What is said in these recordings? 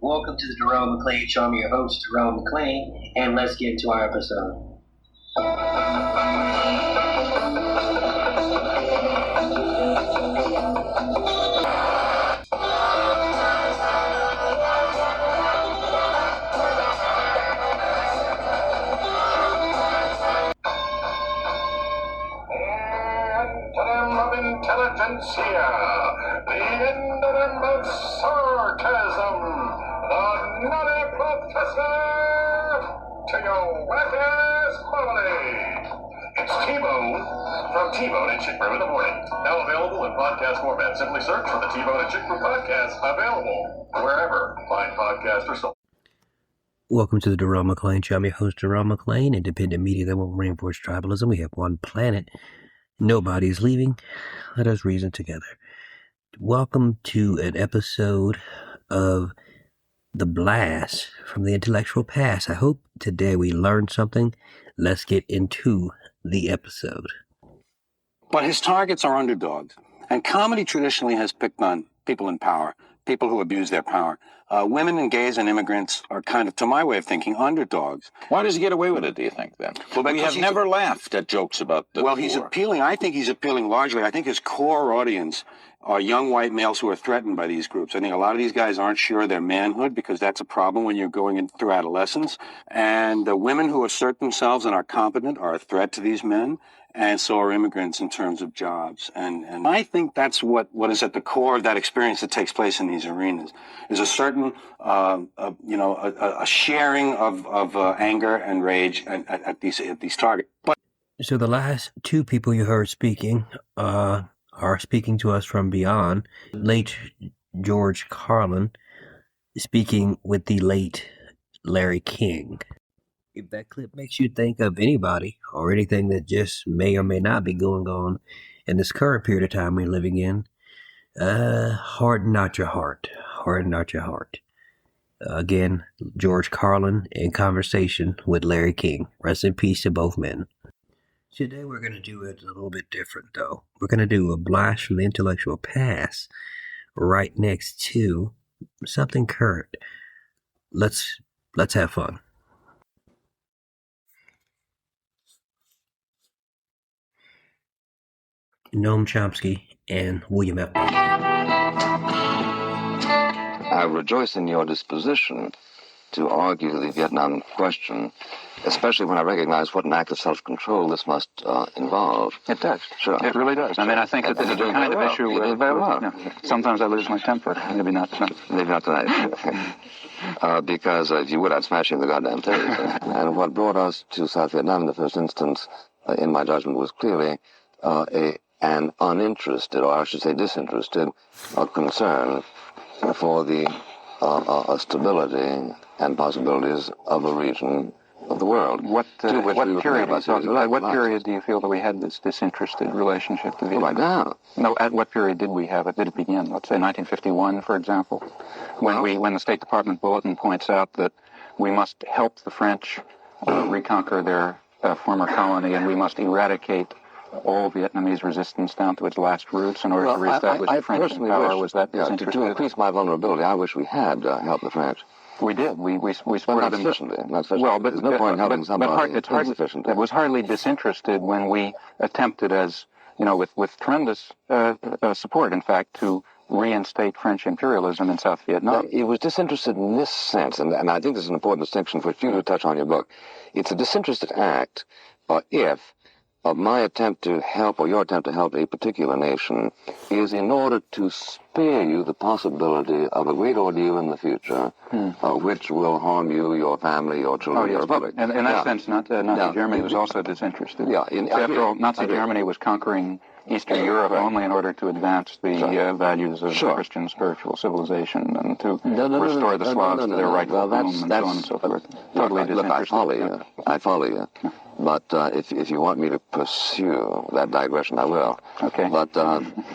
Welcome to the Jerome McClain Show. I'm your host, Jerome McClain, and let's get into our episode. Intelligentsia, the endem of sarcasm, the nutty professor, to your whack-ass marmalade. It's T-Bone from T-Bone and Chick Brew in the morning. Now available in podcast format. Simply search for the T-Bone and Chick Brew podcast, available wherever fine podcasts are sold. Welcome to the Jerome McClain Show. I'm your host, Jerome McClain, independent media that won't reinforce tribalism. We have one planet. Nobody's leaving. Let us reason together. Welcome to an episode of The Blast from the Intellectual Past. I hope today we learned something. Let's get into the episode. But his targets are underdogs. And comedy traditionally has picked on people in power, people who abuse their power. Women and gays and immigrants are kind of, to my way of thinking, underdogs. Why does he get away with it, do you think, then? Well, we have never laughed at jokes about the Well, poor. he's appealing. I think he's appealing largely. I think his core audience are young white males who are threatened by these groups. I think a lot of these guys aren't sure of their manhood because that's a problem when you're going in through adolescence. And the women who assert themselves and are competent are a threat to these men. And so are immigrants in terms of jobs. And I think that's what is at the core of that experience that takes place in these arenas, is a certain, a sharing of anger and rage at these targets. But So the last two people you heard speaking are speaking to us from beyond. Late George Carlin speaking with the late Larry King. If that clip makes you think of anybody or anything that just may or may not be going on in this current period of time we're living in, harden not your heart. Harden not your heart. Again, George Carlin in conversation with Larry King. Rest in peace to both men. Today we're going to do it a little bit different, though. We're going to do a blast from the intellectual past right next to something current. Let's have fun. Noam Chomsky and William F. Buckley. I rejoice in your disposition to argue the Vietnam question, especially when I recognize what an act of self-control this must involve. It does. Sure. It really does. I mean, I think that this is the kind of issue where... very well. Sometimes I lose my temper. Maybe not tonight. Maybe not tonight. Because if you would, I'd smash you in the goddamn face. And what brought us to South Vietnam in the first instance, in my judgment, was clearly an uninterested, or I should say disinterested, concern for the stability and possibilities of a region of the world. What period do you feel that we had this disinterested relationship to Vietnam? Right now. No, at what period did we have it? Did it begin? Let's say 1951, for example, when the State Department bulletin points out that we must help the French reconquer their former colony, and we must eradicate all Vietnamese resistance down to its last roots in order to reestablish the French power. Was that to increase my vulnerability? I wish we had helped the French. We did. We supported not them. Sufficiently. Not sufficiently. Well, but there's no point in helping somebody insufficiently. It was hardly disinterested when we attempted, as you know, with tremendous support, in fact, to reinstate French imperialism in South Vietnam. It was disinterested in this sense, and I think this is an important distinction for you to touch on in your book. It's a disinterested act if my attempt to help, or your attempt to help a particular nation, is in order to spare you the possibility of a great ordeal in the future, which will harm you, your family, your children, your republic. And in that sense, Nazi Germany was also disinterested. Yeah. After all, Nazi Germany was conquering Eastern Europe only in order to advance the values of Christian spiritual civilization and to restore the Slavs to their rightful home and so on and so forth. Totally disinterested. I follow you. But if you want me to pursue that digression, I will. Okay. But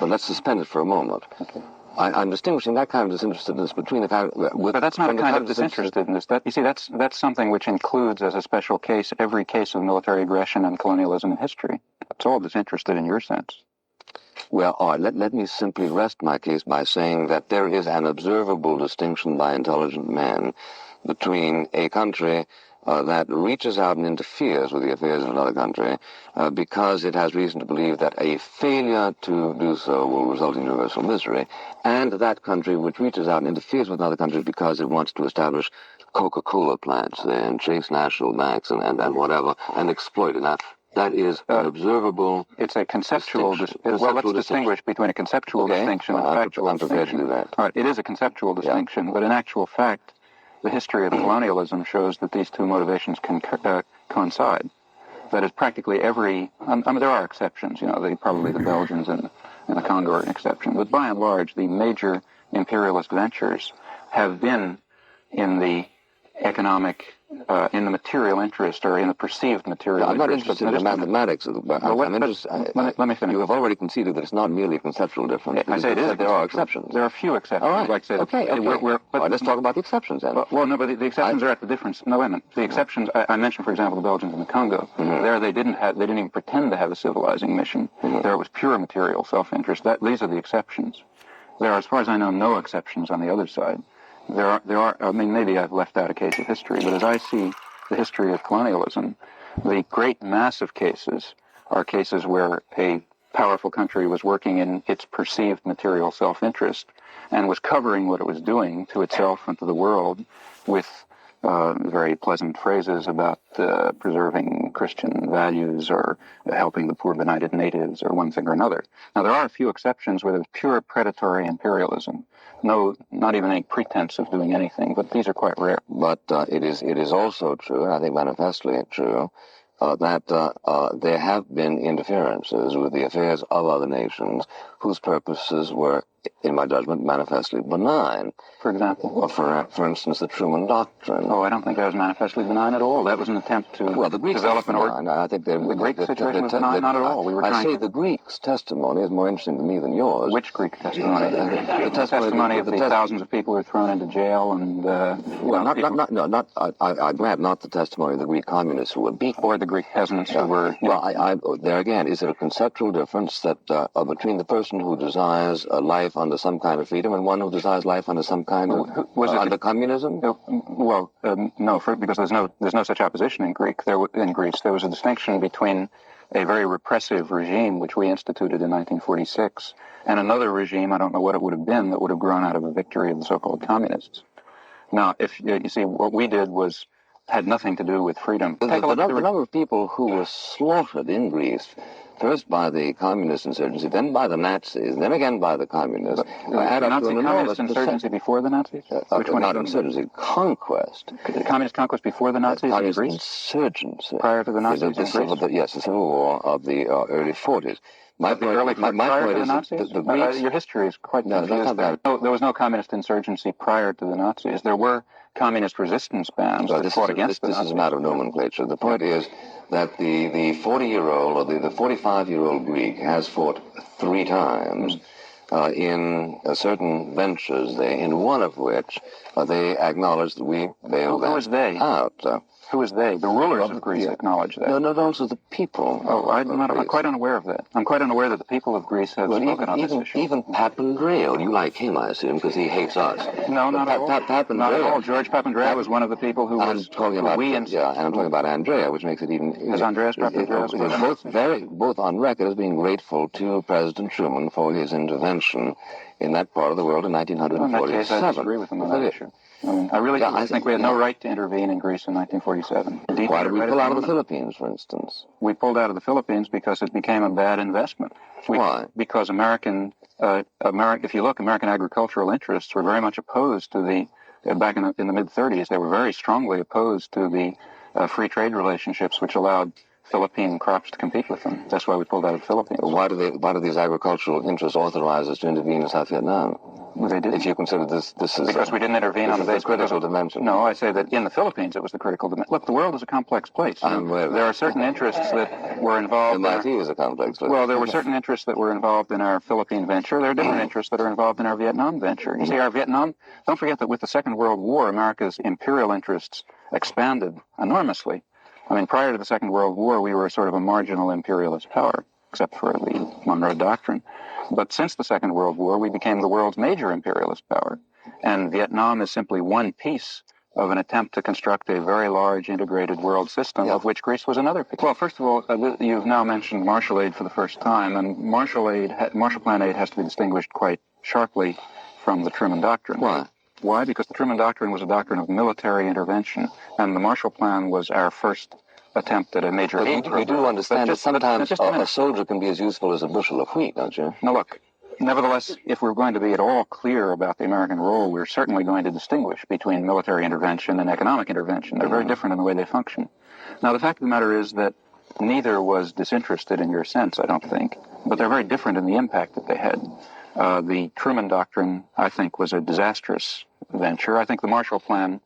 let's suspend it for a moment. Okay. I'm distinguishing that kind of disinterestedness between the kind of... But that's not a kind of disinterestedness. You see, that's something which includes as a special case every case of military aggression and colonialism in history. It's all disinterested in your sense. Well, all right, let me simply rest my case by saying that there is an observable distinction by intelligent men between a country that reaches out and interferes with the affairs of another country because it has reason to believe that a failure to do so will result in universal misery, and that country which reaches out and interferes with another country because it wants to establish Coca-Cola plants and chase national banks and whatever and exploit it. Now, that is an observable. It's a conceptual. Well, let's distinguish between a conceptual distinction and a factual distinction. To do that. All right, it is a conceptual distinction, but in actual fact, the history of colonialism shows that these two motivations can coincide. That is, practically every. I mean, there are exceptions. Probably the Belgians and the Congo are an exception, but by and large, the major imperialist ventures have been in the economic, in the material interest or in the perceived material I'm not interest. interested in the mathematics of the book. Let me finish. You have already conceded that it's not merely a conceptual difference. I say it is. There are exceptions. There are a few exceptions. All right. Like I said, Okay. All right, let's talk about the exceptions then. Well, no, but the exceptions are at the difference. No, wait a minute. The exceptions. I mentioned, for example, the Belgians and the Congo. Mm-hmm. There, they didn't even pretend to have a civilizing mission. Mm-hmm. There it was pure material self-interest. These are the exceptions. There are, as far as I know, no exceptions on the other side. There are. I mean, maybe I've left out a case of history, but as I see the history of colonialism, the great massive cases are cases where a powerful country was working in its perceived material self-interest and was covering what it was doing to itself and to the world with very pleasant phrases about preserving Christian values or helping the poor benighted natives or one thing or another. Now, there are a few exceptions where there's pure predatory imperialism. No, not even any pretense of doing anything, but these are quite rare. But it is also true, and I think manifestly true, that there have been interferences with the affairs of other nations whose purposes were, in my judgment, manifestly benign. For example? For instance, the Truman Doctrine. Oh, I don't think that was manifestly benign at all. That was an attempt to develop an order. I think the Greek situation was benign, not at all. The Greeks' testimony is more interesting to me than yours. Which Greek testimony? The testimony of the thousands of people who were thrown into jail and... I grant not the testimony of the Greek communists who were beaten. Or the Greek peasants who were... There again, is it a conceptual difference that between the person who desires a life under some kind of freedom and one who desires life under some kind of under communism? No, because there's no such opposition in Greece. There was a distinction between a very repressive regime which we instituted in 1946 and another regime, I don't know what it would have been, that would have grown out of a victory of the so-called communists. Now, if you see, what we did had nothing to do with freedom. The number of people who were slaughtered in Greece, first by the communist insurgency, then by the Nazis, then again by the communists. Communist insurgency before the Nazis? Which one? Not insurgency, conquest. The communist conquest before the Nazis in Greece? Insurgency. Prior to the Nazis in Greece? Yes, the Civil War of the early 40s. My point is your history is quite confused. There was no communist insurgency prior to the Nazis. There were communist resistance bands that fought against the Nazis. This is a matter of nomenclature. The point is that the 40-year-old or the 45-year-old Greek has fought 3 times in certain ventures, in one of which they acknowledge that we bailed out. Who is they? The rulers of Greece acknowledge that. No, also the people. Oh, I'm quite unaware of that. I'm quite unaware that the people of Greece have spoken on this issue. Even Papandreou, you like him, I assume, because he hates us. No, not at all. Not at all. George Papandreou was one of the people who I'm talking about Andrea, which makes it even... Is Andreas Papandreou? Both on record as being grateful to President Truman for his intervention in that part of the world in 1947. In that case, I disagree with him on that issue. I really think we had no right to intervene in Greece in 1947. Why did we pull out of the Philippines, for instance? We pulled out of the Philippines because it became a bad investment. Why? Because if you look, American agricultural interests were very much opposed to back in the mid-30s, they were very strongly opposed to the free trade relationships which allowed Philippine crops to compete with them. That's why we pulled out of the Philippines. Why do these agricultural interests authorize us to intervene in South Vietnam? Well, they did. If you consider this is... Because we didn't intervene on the basis... critical dimension. No, I say that in the Philippines it was the critical dimension. Look, the world is a complex place. There are certain interests that were involved... MIT is a complex place. Well, there were certain interests that were involved in our Philippine venture. There are different interests that are involved in our Vietnam venture. You see, our Vietnam... Don't forget that with the Second World War, America's imperial interests expanded enormously. I mean, prior to the Second World War, we were sort of a marginal imperialist power. except for the Monroe Doctrine. But since the Second World War, we became the world's major imperialist power. And Vietnam is simply one piece of an attempt to construct a very large integrated world system, of which Greece was another piece. Well, first of all, you've now mentioned Marshall Aid for the first time, and Marshall Plan Aid has to be distinguished quite sharply from the Truman Doctrine. Why? Why? Because the Truman Doctrine was a doctrine of military intervention, and the Marshall Plan was our first attempt at a major aid program. You do understand that sometimes just a soldier can be as useful as a bushel of wheat, don't you? Now look, nevertheless, if we're going to be at all clear about the American role, we're certainly going to distinguish between military intervention and economic intervention. They're very different in the way they function. Now, the fact of the matter is that neither was disinterested in your sense, I don't think, but they're very different in the impact that they had. The Truman Doctrine, I think, was a disastrous venture. I think the Marshall Plan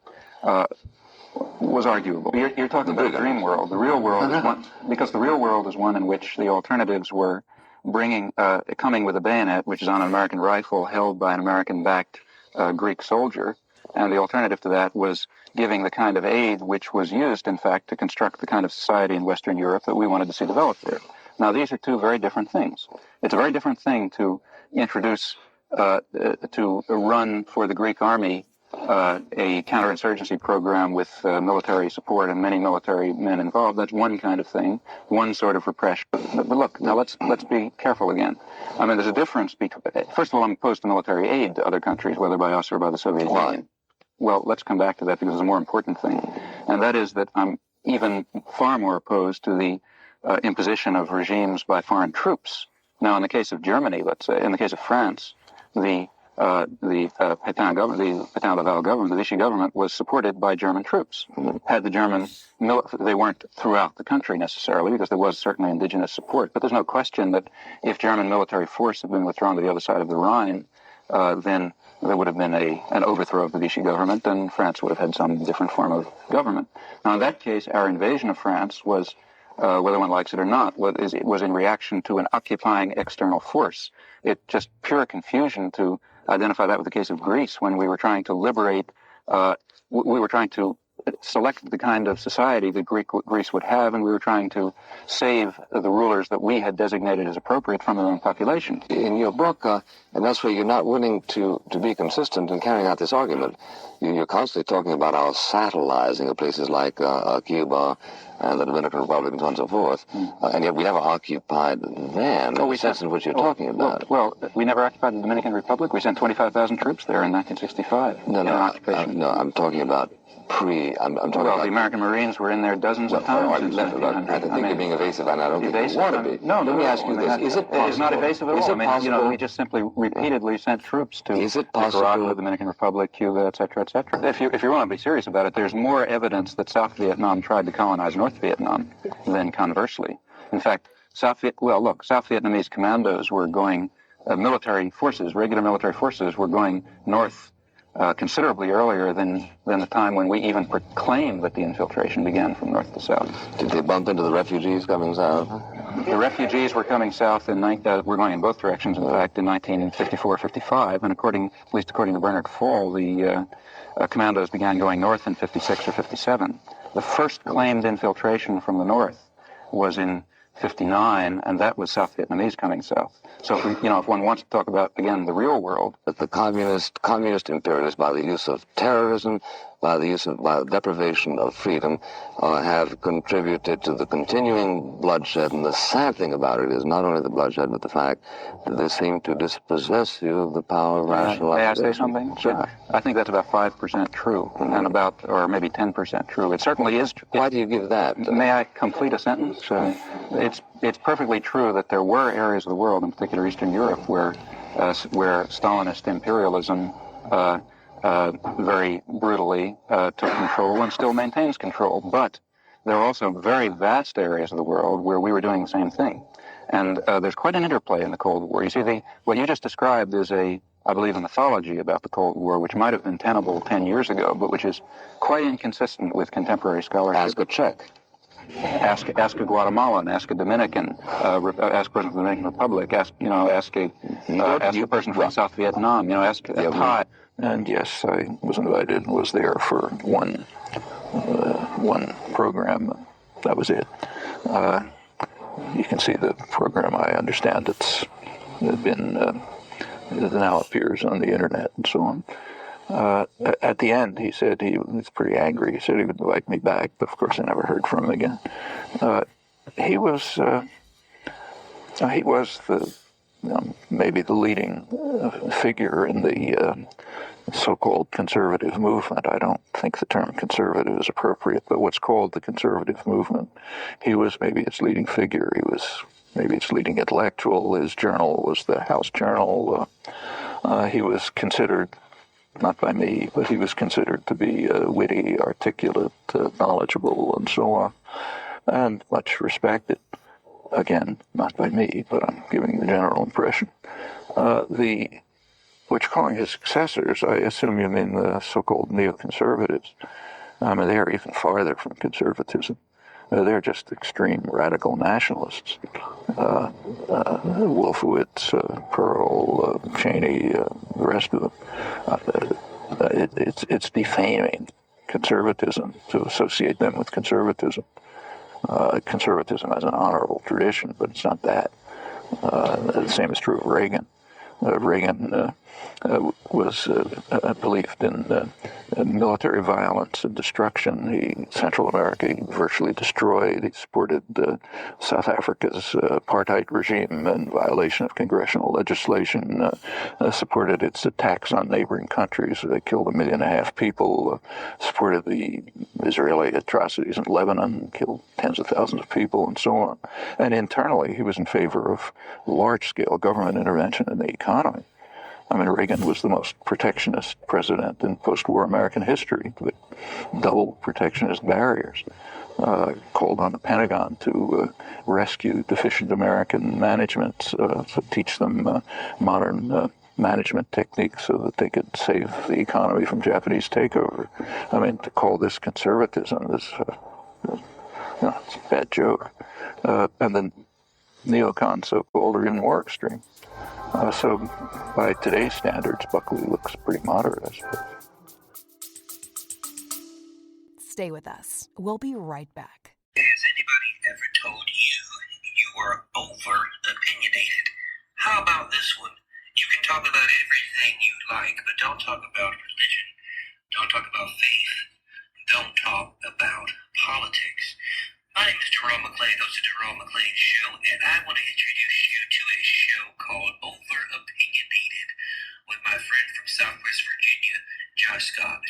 was arguable. You're talking about the dream world. The real world is one, because the real world is one in which the alternatives were coming with a bayonet, which is on an American rifle held by an American-backed Greek soldier, and the alternative to that was giving the kind of aid which was used, in fact, to construct the kind of society in Western Europe that we wanted to see developed there. Now, these are two very different things. It's a very different thing to introduce, to run for the Greek army a counterinsurgency program with military support and many military men involved. That's one kind of thing, one sort of repression. But look, now let's be careful again. I mean, there's a difference between. First of all, I'm opposed to military aid to other countries, whether by us or by the Soviet Union. Well, let's come back to that because it's a more important thing, and that is that I'm even far more opposed to the imposition of regimes by foreign troops. Now, in the case of Germany, let's say, in the case of France, the Pétain government, the Pétain Laval government, the Vichy government, was supported by German troops. Had the German, they weren't throughout the country necessarily, because there was certainly indigenous support. But there's no question that if German military force had been withdrawn to the other side of the Rhine, then there would have been an overthrow of the Vichy government, and France would have had some different form of government. Now, in that case, our invasion of France was, whether one likes it or not, was in reaction to an occupying external force. It's just pure confusion to identify that with the case of Greece when we were trying to liberate, we were trying to select the kind of society that Greece would have, and we were trying to save the rulers that we had designated as appropriate from their own population. In your book, and that's where you're not willing to be consistent in carrying out this argument. You're constantly talking about our satellizing of places like Cuba and the Dominican Republic and so on and so forth, and yet we never occupied them in the sense in which you're talking about. Well, we never occupied the Dominican Republic. We sent 25,000 troops there in 1965. No, I'm talking about I'm talking about the American Marines were in there dozens of times. I think you're being evasive, and I don't think you want to be. No, let me ask you this: Is it possible? It's not evasive at all. I mean, we just simply repeatedly sent troops to Nicaragua, the Dominican Republic, Cuba, etc., etc. If you want to be serious about it, there's more evidence that South Vietnam tried to colonize North Vietnam than conversely. In fact, South Vietnamese commandos were going, regular military forces were going north considerably earlier than the time when we even proclaimed that the infiltration began from north to south. Did they bump into the refugees coming south? The refugees were coming south were going in both directions, in fact, in 1954-55, and at least according to Bernard Fall, the commandos began going north in 56 or 57. The first claimed infiltration from the north was in 59, and that was South Vietnamese coming south. So, if one wants to talk about, again, the real world. But the communist imperialists, by the use of terrorism, by the deprivation of freedom, have contributed to the continuing bloodshed. And the sad thing about it is not only the bloodshed, but the fact that they seem to dispossess you of the power of rational observation. May I say something? Sure. I think that's about 5% true, and or maybe 10% true. It certainly is true. Why do you give that? May I complete a sentence? Sure. It's perfectly true that there were areas of the world, in particular Eastern Europe, where Stalinist imperialism very brutally took control and still maintains control. But there are also very vast areas of the world where we were doing the same thing. And there's quite an interplay in the Cold War. You see, what you just described is I believe, a mythology about the Cold War, which might have been tenable 10 years ago, but which is quite inconsistent with contemporary scholarship. Ask a Czech. Ask a Guatemalan, ask a Dominican, ask President of the Dominican Republic, ask a person from South Vietnam, ask a Thai. And yes, I was invited and was there for one program. That was it. you can see the program. I understand it's been it now appears on the internet and so on. At the end, he said he was pretty angry. He said he would invite me back, but of course I never heard from him again. He was the maybe the leading figure in the so-called conservative movement. I don't think the term conservative is appropriate, but what's called the conservative movement. He was maybe its leading figure. He was maybe its leading intellectual. His journal was the House Journal. He was considered, not by me, but he was considered to be witty, articulate, knowledgeable, and so on, and much respected. Again, not by me, but I'm giving the general impression. What you're calling his successors, I assume you mean the so-called neoconservatives. I mean, they're even farther from conservatism. They're just extreme radical nationalists. Wolfowitz, Pearl, Cheney, the rest of them. It's defaming conservatism to associate them with conservatism. Conservatism has an honorable tradition, but it's not that. The same is true of Reagan. Reagan was believed in military violence and destruction. Central America he virtually destroyed. He supported South Africa's apartheid regime in violation of congressional legislation, supported its attacks on neighboring countries. They killed 1.5 million people, supported the Israeli atrocities in Lebanon, killed tens of thousands of people, and so on. And internally, he was in favor of large-scale government intervention in the economy. I mean, Reagan was the most protectionist president in post-war American history, with double protectionist barriers. Called on the Pentagon to rescue deficient American management, to teach them modern management techniques so that they could save the economy from Japanese takeover. I mean, to call this conservatism is, it's a bad joke. And then neocons, so-called, are even more extreme. So by today's standards, Buckley looks pretty moderate, I suppose. Stay with us. We'll be right back. Has anybody ever told you you were over-opinionated? How about this one? You can talk about everything you like, but don't talk about religion. Don't talk about faith. Don't talk about politics. My name is Jerome McClain, host of Jerome McClain Show, and I want to introduce you to a show called Over-Opinionated with my friend from Southwest Virginia, Josh Scott.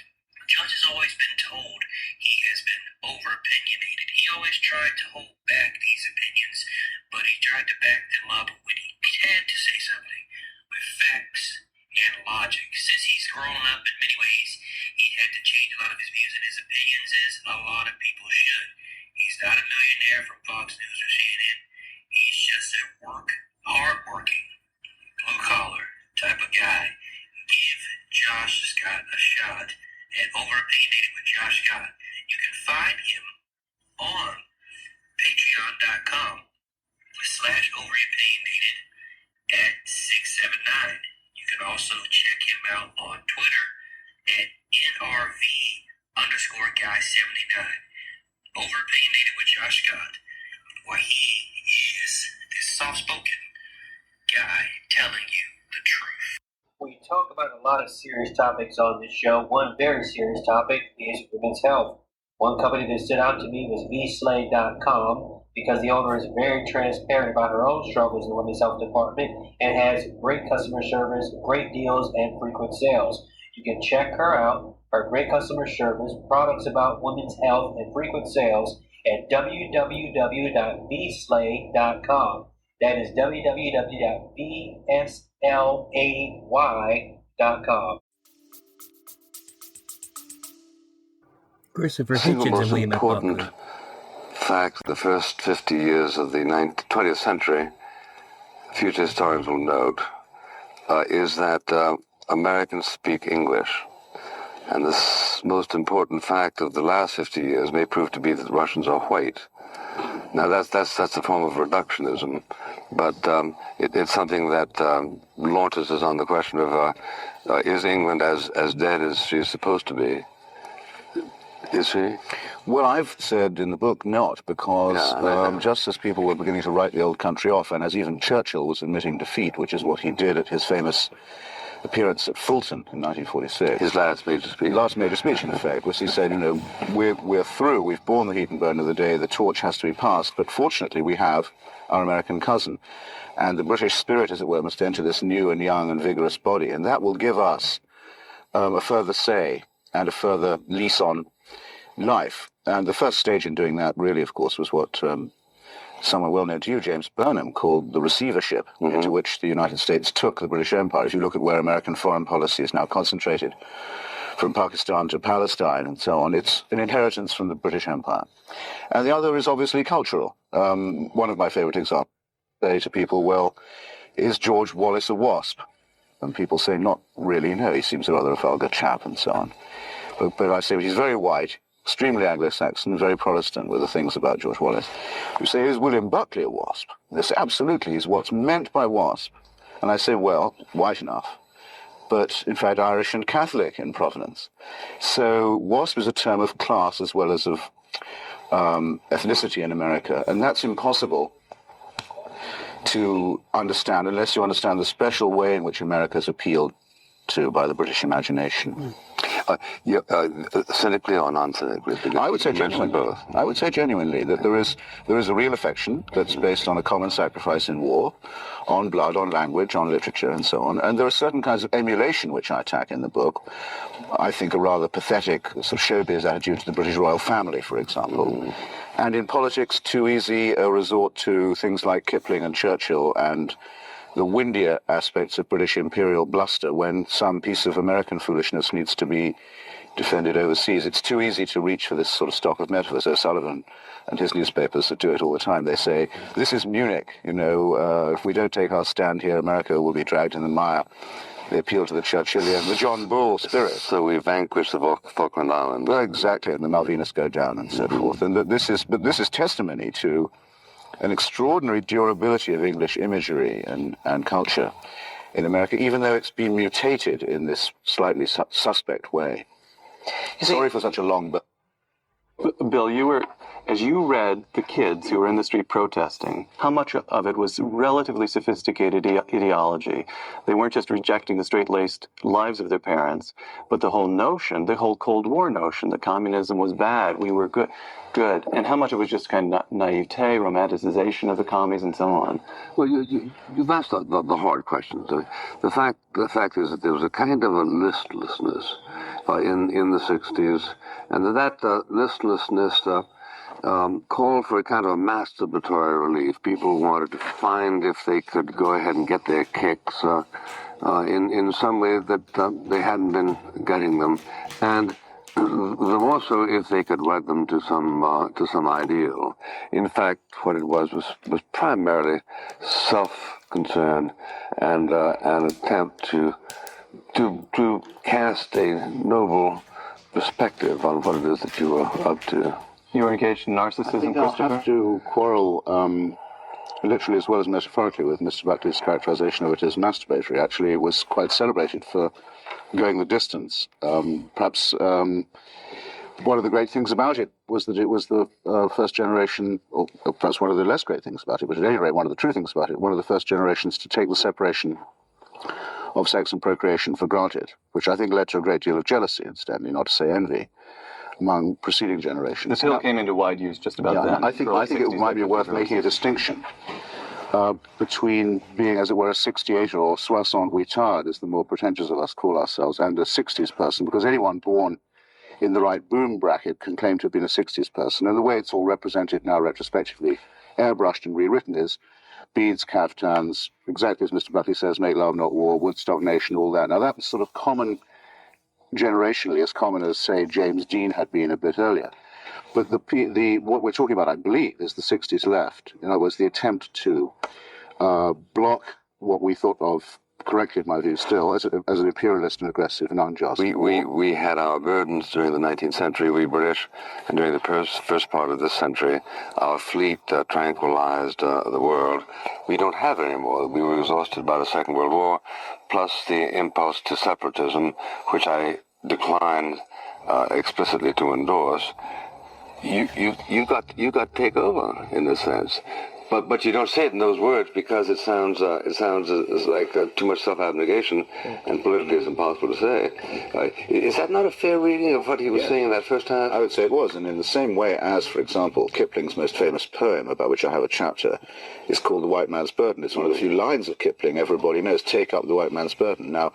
Josh has always been told he has been over-opinionated. He always tried to hold back these opinions, but he tried to back them up when he had to say something with facts and logic. Since he's grown up in many ways, he had to change a lot of his views and his opinions, as a lot of people should. He's not a millionaire from Fox News or CNN. He's just a hard-working, blue-collar type of guy. Give Josh Scott a shot at Over-Opinionated with Josh Scott. You can find him on patreon.com/overopinionated at 679. You can also check him out on Twitter at NRV_guy79. Over-Opinionated with Josh Scott, where he is this soft-spoken guy telling you the truth. We talk about a lot of serious topics on this show. One very serious topic is women's health. One company that stood out to me was vslay.com, because the owner is very transparent about her own struggles in the women's health department and has great customer service, great deals, and frequent sales. You can check her out, her great customer service, products about women's health, and frequent sales at www.vslay.com. That is www.vslay.com. Christopher I think the Hitchens most and William F. important Buckley. fact, the first 50 years of the 20th century, future historians will note, is that Americans speak English. And the most important fact of the last 50 years may prove to be that the Russians are white. Now that's a form of reductionism, but it's something that launches us on the question of is England as dead as she's supposed to be? Is she? Well, I've said in the book not, because just as people were beginning to write the old country off, and as even Churchill was admitting defeat, which is what he did at his famous appearance at Fulton in 1946. His last major speech. Last major speech, in effect, was he said, you know, we're through, we've borne the heat and burn of the day, the torch has to be passed, but fortunately we have our American cousin. And the British spirit, as it were, must enter this new and young and vigorous body, and that will give us a further say and a further lease on life. And the first stage in doing that, really, of course, was what someone well known to you, James Burnham, called the receivership, into which the United States took the British Empire. If you look at where American foreign policy is now concentrated, from Pakistan to Palestine and so on, it's an inheritance from the British Empire. And the other is obviously cultural. One of my favorite examples, say to people, well, is George Wallace a WASP? And people say, not really, no, he seems a rather vulgar chap and so on. But I say, well, he's very white, extremely Anglo-Saxon, very Protestant with the things about George Wallace. You say, is William Buckley a WASP? They say, absolutely, he's what's meant by WASP. And I say, well, white enough, but in fact Irish and Catholic in provenance. So WASP is a term of class as well as of ethnicity in America, and that's impossible to understand unless you understand the special way in which America is appealed to by the British imagination. Cynically or non-cynically? I would say genuinely. Both. I would say genuinely that there is a real affection that's based on a common sacrifice in war, on blood, on language, on literature, and so on. And there are certain kinds of emulation which I attack in the book. I think a rather pathetic sort of showbiz attitude to the British royal family, for example. And in politics, too easy a resort to things like Kipling and Churchill and the windier aspects of British imperial bluster when some piece of American foolishness needs to be defended overseas. It's too easy to reach for this sort of stock of metaphors. O'Sullivan and his newspapers that do it all the time. They say, this is Munich, you know, if we don't take our stand here, America will be dragged in the mire. They appeal to the Churchillian, the John Bull spirit. So we vanquish the Falkland Islands. Well, exactly, and the Malvinas go down and so forth. And this is testimony to an extraordinary durability of English imagery and culture in America, even though it's been mutated in this slightly suspect way. Sorry for such a long... But Bill, as you read the kids who were in the street protesting, how much of it was relatively sophisticated ideology? They weren't just rejecting the straight-laced lives of their parents, but the whole notion, the whole Cold War notion that communism was bad, we were good. And how much of it was just kind of naivete, romanticization of the commies, and so on? Well, you've asked the hard questions. The fact is that there was a kind of a listlessness in the 60s, and that listlessness called for a kind of masturbatory relief. People wanted to find if they could go ahead and get their kicks in some way that they hadn't been getting them, and the more so if they could wed them to some ideal. In fact, what it was primarily self-concern and an attempt to cast a noble perspective on what it is that you were up to. You were engaged in narcissism, Christopher? I have to quarrel literally as well as metaphorically with Mr. Buckley's characterization of it as masturbatory. Actually, it was quite celebrated for going the distance. Perhaps one of the great things about it was that it was the first generation, or perhaps one of the less great things about it, but at any rate one of the true things about it, one of the first generations to take the separation of sex and procreation for granted, which I think led to a great deal of jealousy, incidentally, not to say envy, among preceding generations. The pill came into wide use just about then. I think it might be worth making a distinction between being, as it were, a 68er or soixante-huitard, as the more pretentious of us call ourselves, and a 60s person, because anyone born in the right boom bracket can claim to have been a 60s person. And the way it's all represented now retrospectively, airbrushed and rewritten, is beads, caftans, exactly as Mr. Buckley says, make love, not war, Woodstock Nation, all that. Now, that was sort of common, generationally, as common as, say, James Dean had been a bit earlier. But what we're talking about, I believe, is the 60s left. In other words, the attempt to block what we thought of, correctly in my view still, as an imperialist and aggressive and unjust. We had our burdens during the 19th century, we British, and during the first part of this century, our fleet tranquilized the world. We don't have it anymore. We were exhausted by the Second World War, plus the impulse to separatism, which I declined explicitly to endorse. You got to take over in a sense. But you don't say it in those words because it sounds like too much self-abnegation and politically it's impossible to say. Is that not a fair reading of what he was saying in that first half? I would say it was, and in the same way as, for example, Kipling's most famous poem, about which I have a chapter, is called The White Man's Burden. It's one of the few lines of Kipling everybody knows, take up the white man's burden. Now,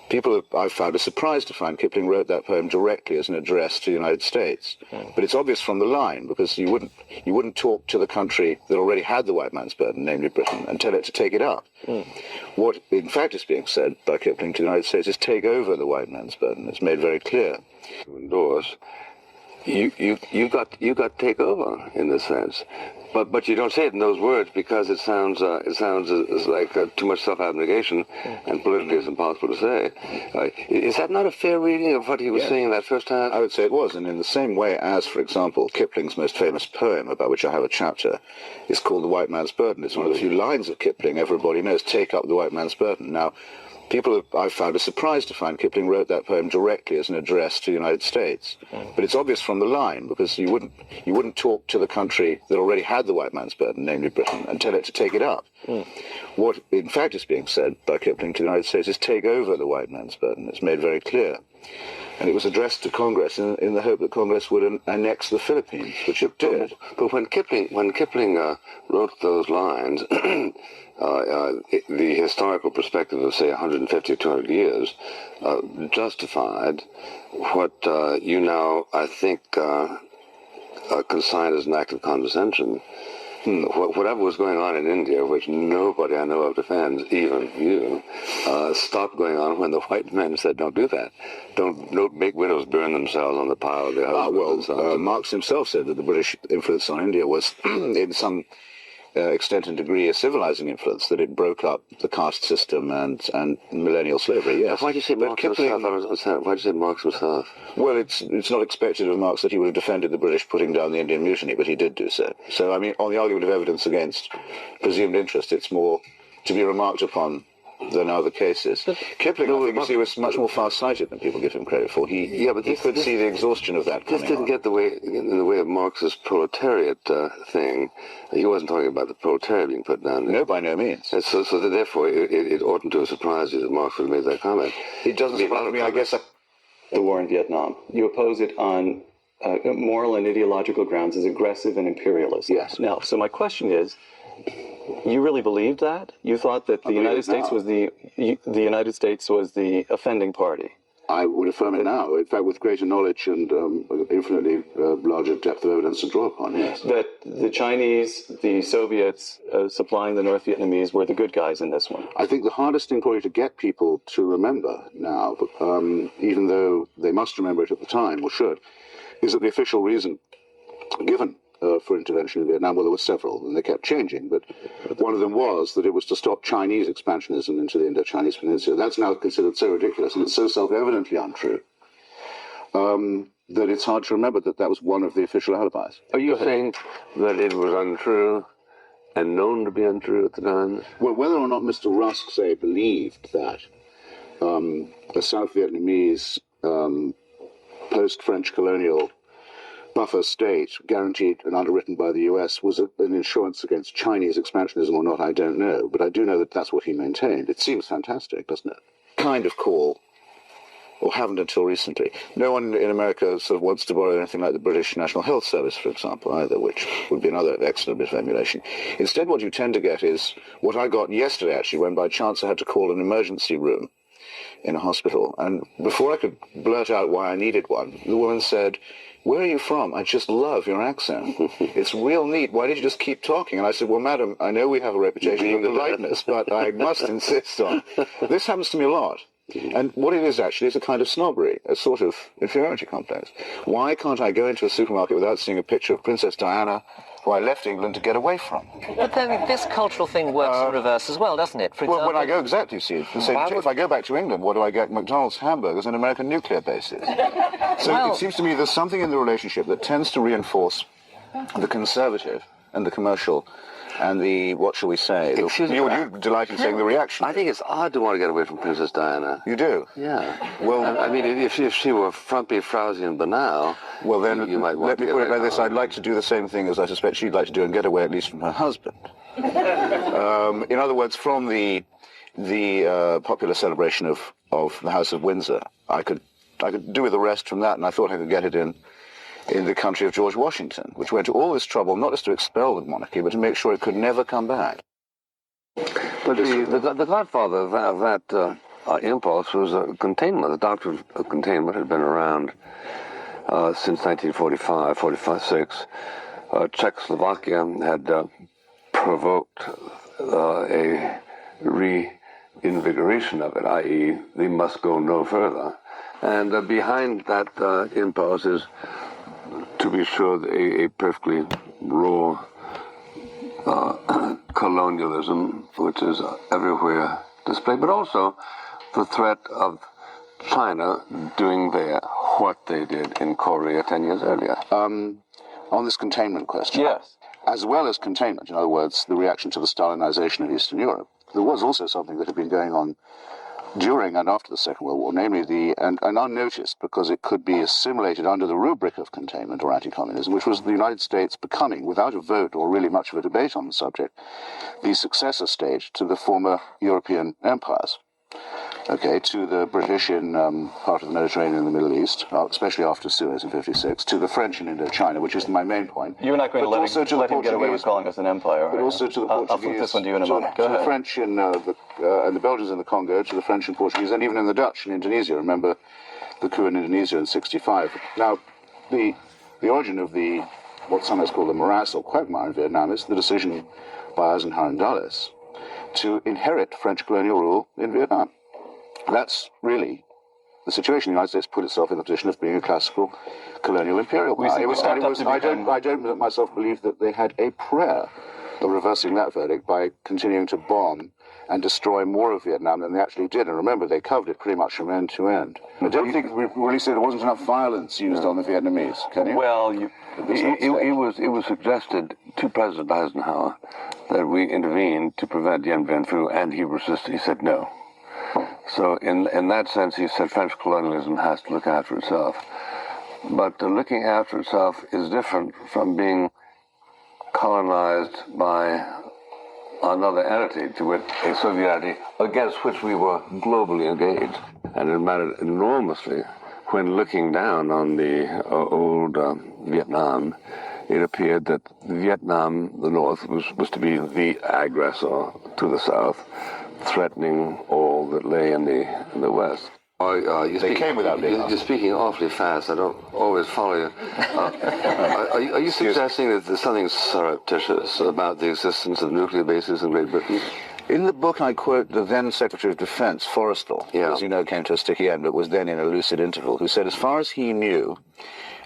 people I've found are surprised to find Kipling wrote that poem directly as an address to the United States. But it's obvious from the line, because you wouldn't talk to the country that already had the white man's burden, namely Britain, and tell it to take it up. What in fact is being said by Kipling to the United States is take over the white man's burden. It's made very clear. To endorse, you got to take over in a sense. But you don't say it in those words because it sounds like too much self-abnegation and politically it's impossible to say. Is that not a fair reading of what he was saying in that first half? I would say it was, and in the same way as, for example, Kipling's most famous poem, about which I have a chapter, is called The White Man's Burden. It's one of the few lines of Kipling everybody knows, take up the white man's burden. Now, people I've found are surprised to find Kipling wrote that poem directly as an address to the United States. But it's obvious from the line, because you wouldn't talk to the country that already had the white man's burden, namely Britain, and tell it to take it up. What in fact is being said by Kipling to the United States is take over the white man's burden. It's made very clear. And it was addressed to Congress in the hope that Congress would annex the Philippines, which it did. But when Kipling wrote those lines, the historical perspective of, say, 150 or 200 years justified what you now, I think, consign as an act of condescension. Whatever was going on in India, which nobody I know of defends, even you, stopped going on when the white men said, don't do that. Don't make widows burn themselves on the pile of their husbands. Marx himself said that the British influence on India was, in some extent and degree, a civilizing influence, that it broke up the caste system and millennial slavery, yes. Why do you say Marx himself? Why do you say Marx himself? Well, it's not expected of Marx that he would have defended the British putting down the Indian Mutiny, but he did do so. So, I mean, on the argument of evidence against presumed interest, it's more to be remarked upon than other cases. Kipling, I think, you see, was much more far-sighted than people give him credit for. He could see the exhaustion of that coming This didn't get in the way of Marx's proletariat thing. He wasn't talking about the proletariat being put down. No, by no means. So therefore, it oughtn't to have surprised you that Marx would have made that comment. It doesn't surprise me, I guess. The war in Vietnam. You oppose it on moral and ideological grounds as aggressive and imperialist. Yes. Now, so my question is, you really believed that? You thought that the United States was the United States was the offending party? I would affirm it now. In fact, with greater knowledge and infinitely larger depth of evidence to draw upon. Yes. That the Chinese, the Soviets supplying the North Vietnamese were the good guys in this one. I think the hardest thing probably to get people to remember now, even though they must remember it at the time, or should, is that the official reason given for intervention in Vietnam, well, there were several, and they kept changing, but one of them was that it was to stop Chinese expansionism into the Indo-Chinese Peninsula. That's now considered so ridiculous, and it's so self-evidently untrue, that it's hard to remember that that was one of the official alibis. Are you saying that it was untrue and known to be untrue at the time? Well, whether or not Mr. Rusk, say, believed that a South Vietnamese post-French colonial buffer state, guaranteed and underwritten by the US, was an insurance against Chinese expansionism or not, I don't know. But I do know that that's what he maintained. It seems fantastic, doesn't it? Kind of call, or haven't until recently. No one in America sort of wants to borrow anything like the British National Health Service, for example, either, which would be another excellent bit of emulation. Instead, what you tend to get is what I got yesterday, actually, when by chance I had to call an emergency room in a hospital. And before I could blurt out why I needed one, the woman said, "Where are you from? I just love your accent. It's real neat. Why did you just keep talking?" And I said, "Well, madam, I know we have a reputation for politeness, but I must insist on." This happens to me a lot. And what it is actually is a kind of snobbery, a sort of inferiority complex. Why can't I go into a supermarket without seeing a picture of Princess Diana, who I left England to get away from? But then this cultural thing works in reverse as well, doesn't it? For example, well, when I go, exactly, see, if I go back to England, what do I get? McDonald's hamburgers and American nuclear bases. So it seems to me there's something in the relationship that tends to reinforce the conservative and the commercial and the, what shall we say? Excuse me. You delight in saying the reaction. I think it's odd to want to get away from Princess Diana. You do? Yeah. Well, I mean, if she were frumpy, frowsy, and banal, well then, you might want let me to put get it like away this. from I'd her. like to do the same thing as I suspect she'd like to do and get away at least from her husband. In other words, from the popular celebration of the House of Windsor, I could do with the rest from that, and I thought I could get it in the country of George Washington, which went to all this trouble not just to expel the monarchy, but to make sure it could never come back. But the godfather of that impulse was containment. The doctrine of containment had been around since 1945, 46. Czechoslovakia had provoked a reinvigoration of it, i.e., they must go no further. And behind that impulse is, to be sure, a perfectly raw colonialism, which is everywhere displayed, but also the threat of China doing what they did in Korea 10 years earlier. On this containment question. Yes. As well as containment, in other words, the reaction to the Stalinization of Eastern Europe, there was also something that had been going on during and after the Second World War, namely and unnoticed because it could be assimilated under the rubric of containment or anti-communism, which was the United States becoming, without a vote or really much of a debate on the subject, the successor state to the former European empires. Okay, to the British in part of the Mediterranean and the Middle East, especially after Suez in 56, to the French in Indochina, which is my main point. You're not going to let him get away with calling us an empire. But also to the Portuguese. I'll flip this one to you in a moment. Go ahead. The ahead. French and the Belgians in the Congo, to the French and Portuguese, and even in the Dutch in Indonesia. Remember the coup in Indonesia in 65. Now, the origin of what some have called the morass or quagmire in Vietnam is the decision by Eisenhower and Dulles to inherit French colonial rule in Vietnam. That's really the situation. The United States put itself in the position of being a classical colonial imperial power. I don't myself believe that they had a prayer of reversing that verdict by continuing to bomb and destroy more of Vietnam than they actually did. And remember, they covered it pretty much from end to end. I don't think we really say there wasn't enough violence used on the Vietnamese, can you? Well, it was suggested to President Eisenhower that we intervene to prevent Dien Bien Phu, and he resisted. He said no. So in that sense, he said French colonialism has to look after itself. But looking after itself is different from being colonized by another entity, to wit, a Soviet entity, against which we were globally engaged. And it mattered enormously when looking down on the old Vietnam. It appeared that Vietnam, the North, was to be the aggressor to the South, threatening all that lay in the West. They came without being You're speaking awfully fast. I don't always follow you. Are you suggesting that there's something surreptitious about the existence of nuclear bases in Great Britain? In the book, I quote the then Secretary of Defense, Forrestal, yeah, as you know, came to a sticky end, but was then in a lucid interval, who said, as far as he knew,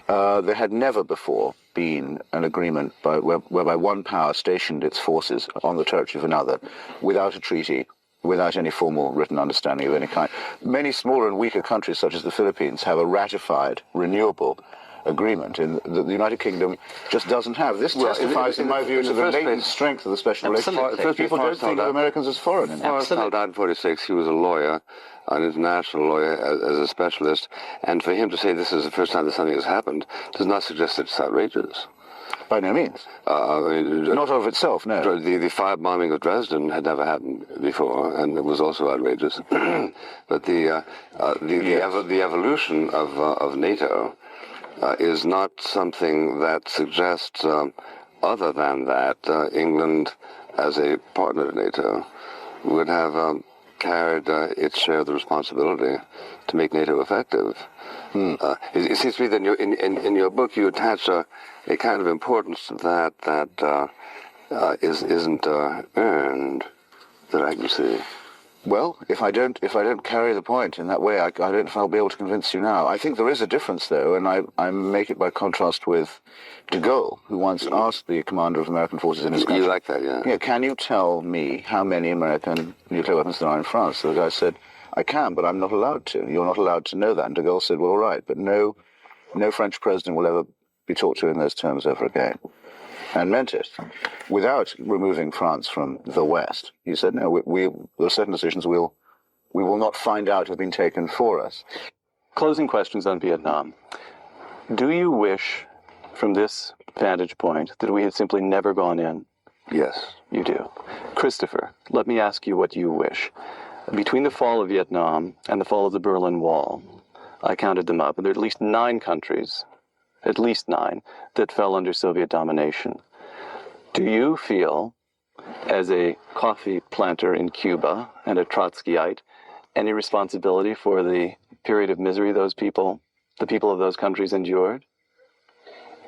there had never before been an agreement whereby one power stationed its forces on the territory of another without a treaty, without any formal written understanding of any kind. Many smaller and weaker countries, such as the Philippines, have a ratified, renewable agreement in the United Kingdom just doesn't have. This testifies, in my view, to the latent strength of the special relationship. First, people don't think of Americans as foreign. Forrestal died in 46. He was a lawyer, an international lawyer, as a specialist, and for him to say this is the first time that something has happened does not suggest that it's outrageous. By no means. Not of itself, no. The firebombing of Dresden had never happened before, and it was also outrageous. But the evolution of NATO is not something that suggests, other than that, England, as a partner to NATO, would have carried its share of the responsibility to make NATO effective. It seems to me that in your book you attach a kind of importance that isn't earned, that I can see. Well, if I don't carry the point in that way, I don't know if I'll be able to convince you now. I think there is a difference, though, and I make it by contrast with de Gaulle, who once asked the commander of American forces in his country. You like that, yeah? Yeah, can you tell me how many American nuclear weapons there are in France? So the guy said, I can, but I'm not allowed to. You're not allowed to know that. And de Gaulle said, well, all right, but no French president will ever be talked to in those terms ever again. and meant it, without removing France from the West. He said, no, there are certain decisions we will not find out have been taken for us. Closing questions on Vietnam. Do you wish, from this vantage point, that we had simply never gone in? Yes. You do. Christopher, let me ask you what you wish. Between the fall of Vietnam and the fall of the Berlin Wall, I counted them up, and there are at least 9 countries, at least 9, that fell under Soviet domination. Do you feel, as a coffee planter in Cuba and a Trotskyite, any responsibility for the period of misery the people of those countries endured?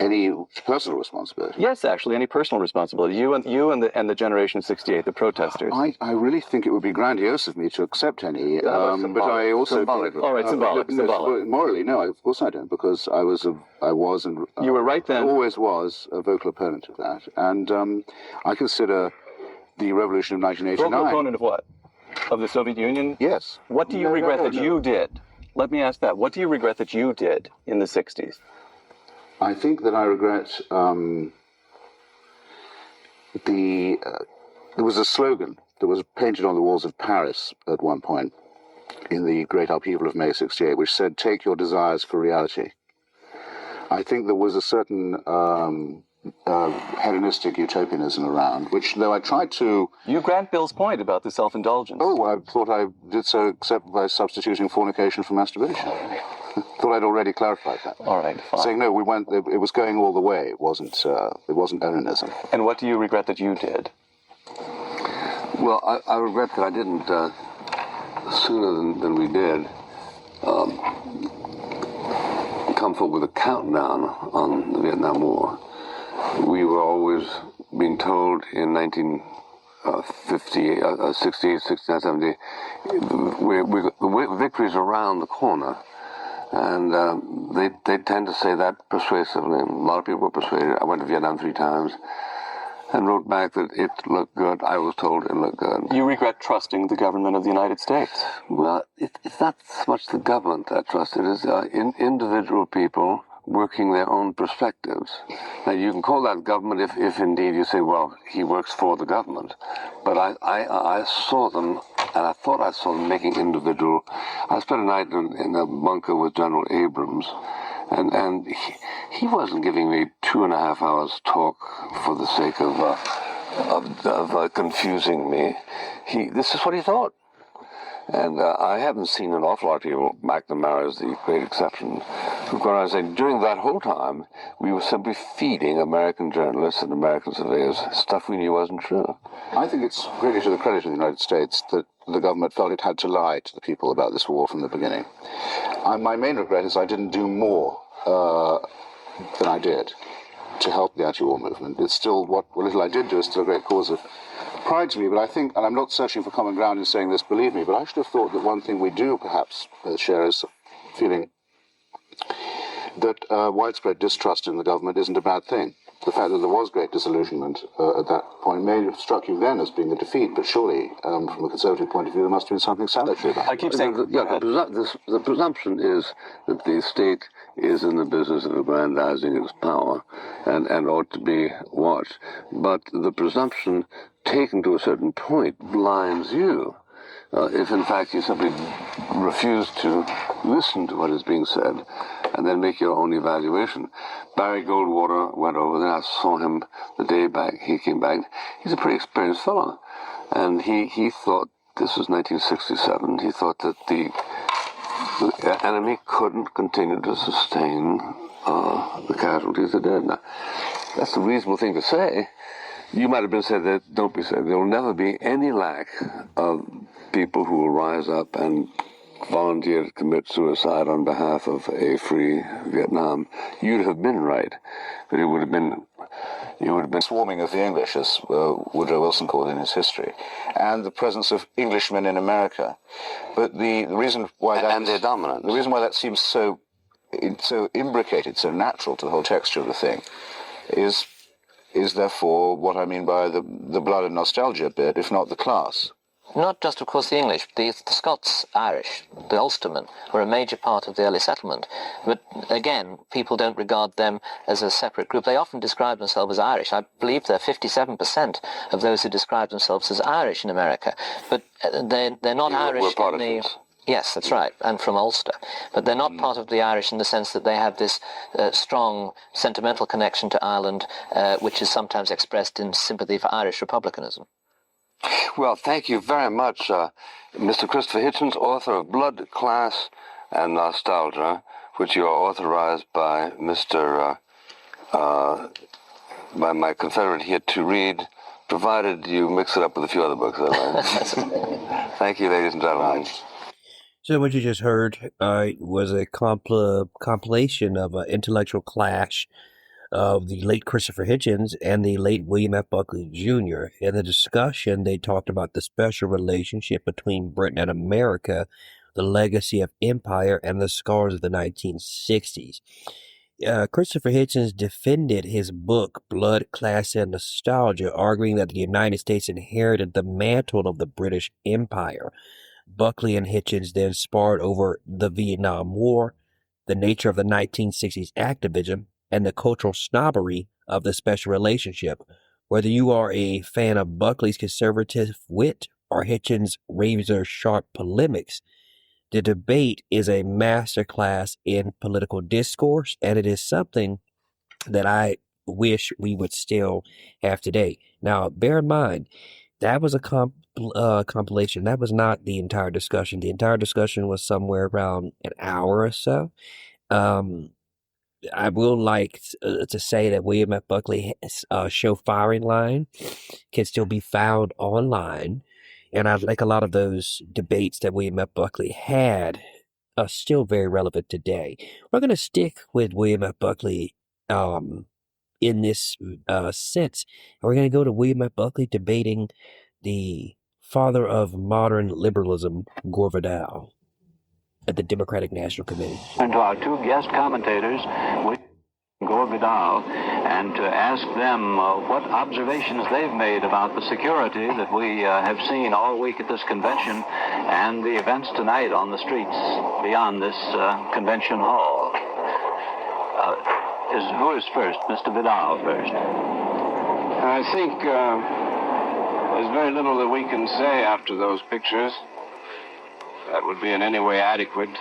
Any personal responsibility? Yes, actually, any personal responsibility. You and the generation of '68, the protesters. I really think it would be grandiose of me to accept any, but I also symbolic. All right, symbolic. Morally, no, of course I don't, because I was and you were right then. Always was a vocal opponent of that, and I consider the revolution of 1989. Vocal opponent of what? Of the Soviet Union? Yes. What do you regret that you did? Let me ask that. What do you regret that you did in the '60s? I think that I regret there was a slogan that was painted on the walls of Paris at one point in the great upheaval of May '68, which said, "Take your desires for reality." I think there was a certain hedonistic utopianism around, which, though I tried to... You grant Bill's point about the self-indulgence. Oh, I thought I did so except by substituting fornication for masturbation. Thought I'd already clarified that. All right, fine. Saying, no, it was going all the way. It wasn't onanism. And what do you regret that you did? Well, I regret that I didn't, sooner than we did, come forward with a countdown on the Vietnam War. We were always being told in 1968, 69, 70, the victory's around the corner. And they tend to say that persuasively. A lot of people were persuaded. I went to Vietnam 3 times and wrote back that it looked good. I was told it looked good. You regret trusting the government of the United States? Well, it's not so much the government I trust. It is individual people working their own perspectives. Now, you can call that government if indeed you say, well, he works for the government. But I saw them, and I thought I saw them making individual... I spent a night in a bunker with General Abrams, and he wasn't giving me 2.5 hours talk for the sake of confusing me. This is what he thought. And I haven't seen an awful lot of people, McNamara is the great exception, who've gone around and saying, during that whole time, we were simply feeding American journalists and American surveyors stuff we knew wasn't true. I think it's greatly to the credit of the United States that the government felt it had to lie to the people about this war from the beginning. My main regret is I didn't do more than I did to help the anti-war movement. It's still, what little I did do is still a great cause of pride to me, but I think, and I'm not searching for common ground in saying this, believe me, but I should have thought that one thing we do perhaps share is feeling that widespread distrust in the government isn't a bad thing. The fact that there was great disillusionment at that point may have struck you then as being a defeat, but surely, from a conservative point of view, there must have been something salutary about it. I keep saying... The presumption is that the state is in the business of aggrandizing its power and ought to be watched. But the presumption taken to a certain point blinds you. If in fact you simply refuse to listen to what is being said and then make your own evaluation. Barry Goldwater went over there. I saw him the day back. He came back. He's a pretty experienced fellow. And he thought, this was 1967, he thought that the enemy couldn't continue to sustain the casualties it did. Now, that's a reasonable thing to say. You might have been said that, don't be said. There will never be any lack of people who will rise up and volunteer to commit suicide on behalf of a free Vietnam. You'd have been right, but you would have been swarming of the English, as Woodrow Wilson called it in his history, and the presence of Englishmen in America. But the reason why that... And their dominance. The reason why that seems so imbricated, so natural to the whole texture of the thing, is therefore what I mean by the blood and nostalgia bit, if not the class. Not just, of course, the English. The Scots-Irish, the Ulstermen, were a major part of the early settlement. But again, people don't regard them as a separate group. They often describe themselves as Irish. I believe they're 57% of those who describe themselves as Irish in America. But they're not Irish in the... Yes, that's right, and from Ulster. But they're not part of the Irish in the sense that they have this strong sentimental connection to Ireland, which is sometimes expressed in sympathy for Irish republicanism. Well, thank you very much, Mr. Christopher Hitchens, author of Blood, Class, and Nostalgia, which you are authorized by by my confederate here to read, provided you mix it up with a few other books. Thank you, ladies and gentlemen. So what you just heard was a compilation of an intellectual clash of the late Christopher Hitchens and the late William F. Buckley Jr. In the discussion, they talked about the special relationship between Britain and America, the legacy of empire, and the scars of the 1960s. Christopher Hitchens defended his book, Blood, Class, and Nostalgia, arguing that the United States inherited the mantle of the British Empire. Buckley and Hitchens then sparred over the Vietnam War, the nature of the 1960s activism, and the cultural snobbery of the special relationship. Whether you are a fan of Buckley's conservative wit or Hitchens' razor-sharp polemics, the debate is a masterclass in political discourse, and it is something that I wish we would still have today. Now, bear in mind, that was a compilation. That was not the entire discussion. The entire discussion was somewhere around an hour or so. I will like to say that William F. Buckley's show Firing Line can still be found online. And I like a lot of those debates that William F. Buckley had are still very relevant today. We're going to stick with William F. Buckley in this sense. And we're going to go to William F. Buckley debating the father of modern liberalism, Gore Vidal, at the Democratic National Committee. And to our two guest commentators, Gore Vidal, and to ask them what observations they've made about the security that we have seen all week at this convention and the events tonight on the streets beyond this convention hall. Who is first? Mr. Vidal first. I think there's very little that we can say after those pictures that would be in any way adequate.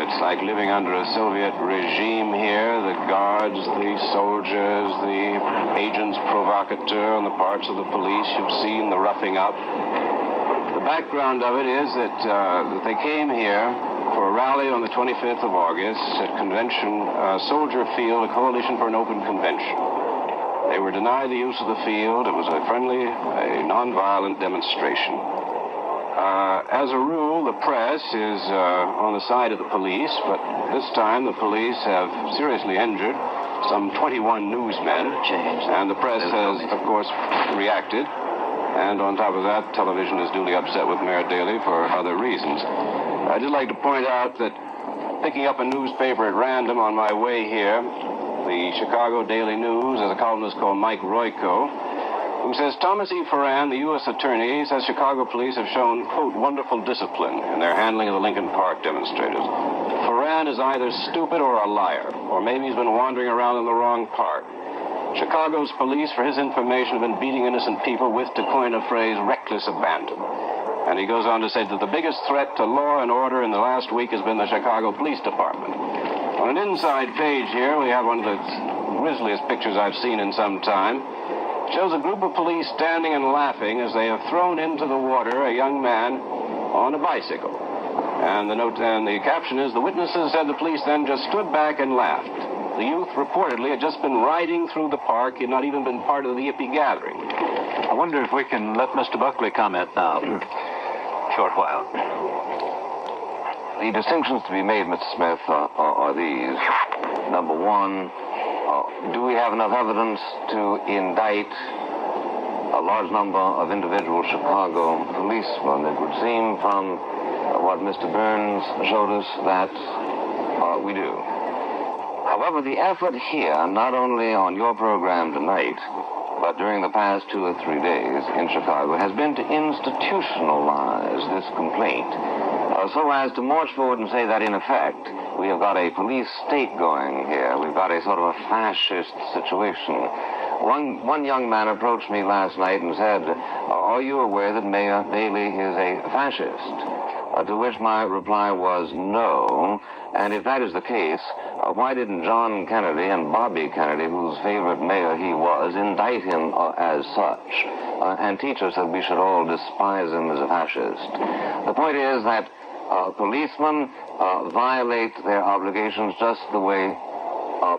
It's like living under a Soviet regime here. The guards, the soldiers, the agents provocateur on the parts of the police. You've seen the roughing up. The background of it is that they came here for a rally on the 25th of August at Convention Soldier Field, a coalition for an open convention. They were denied the use of the field. It was a friendly, a nonviolent demonstration. As a rule, the press is on the side of the police, but this time the police have seriously injured some 21 newsmen, and the press has, of course, reacted. And on top of that, television is duly upset with Mayor Daley for other reasons. I'd just like to point out that picking up a newspaper at random on my way here, the Chicago Daily News, there's a columnist called Mike Royko, who says Thomas E. Foran, the U.S. Attorney, says Chicago police have shown, quote, wonderful discipline in their handling of the Lincoln Park demonstrators. Foran is either stupid or a liar, or maybe he's been wandering around in the wrong park. Chicago's police, for his information, have been beating innocent people with, to coin a phrase, reckless abandon. And he goes on to say that the biggest threat to law and order in the last week has been the Chicago Police Department. On an inside page here, we have one of the grisliest pictures I've seen in some time. It shows a group of police standing and laughing as they have thrown into the water a young man on a bicycle. And the caption is, the witnesses said the police then just stood back and laughed. The youth reportedly had just been riding through the park. He had not even been part of the yippee gathering. I wonder if we can let Mr. Buckley comment now for a short while. The distinctions to be made, Mr. Smith, are these. Number one, do we have enough evidence to indict a large number of individual Chicago policemen? It would seem from what Mr. Burns showed us that we do. However, the effort here, not only on your program tonight, but during the past 2 or 3 days in Chicago has been to institutionalize this complaint so as to march forward and say that, in effect, we have got a police state going here. We've got a sort of a fascist situation. One young man approached me last night and said, "Are you aware that Mayor Daley is a fascist?" To which my reply was no. And if that is the case, why didn't John Kennedy and Bobby Kennedy, whose favorite mayor he was, indict him as such and teach us that we should all despise him as a fascist? The point is that policemen violate their obligations just the way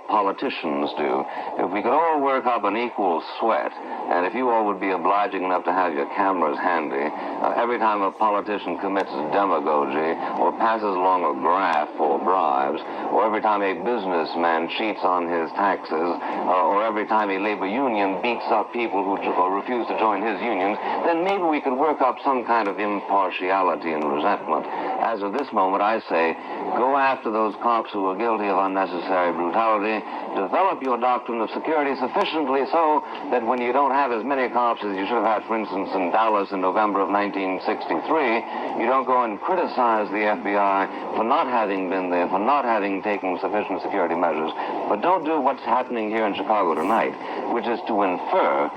politicians do. If we could all work up an equal sweat, and if you all would be obliging enough to have your cameras handy, every time a politician commits demagogy or passes along a graft for bribes, or every time a businessman cheats on his taxes, or every time a labor union beats up people who refuse to join his unions, then maybe we could work up some kind of impartiality and resentment. As of this moment, I say, go after those cops who are guilty of unnecessary brutality. Develop your doctrine of security sufficiently so that when you don't have as many cops as you should have had, for instance, in Dallas in November of 1963, you don't go and criticize the FBI for not having been there, for not having taken sufficient security measures. But don't do what's happening here in Chicago tonight, which is to infer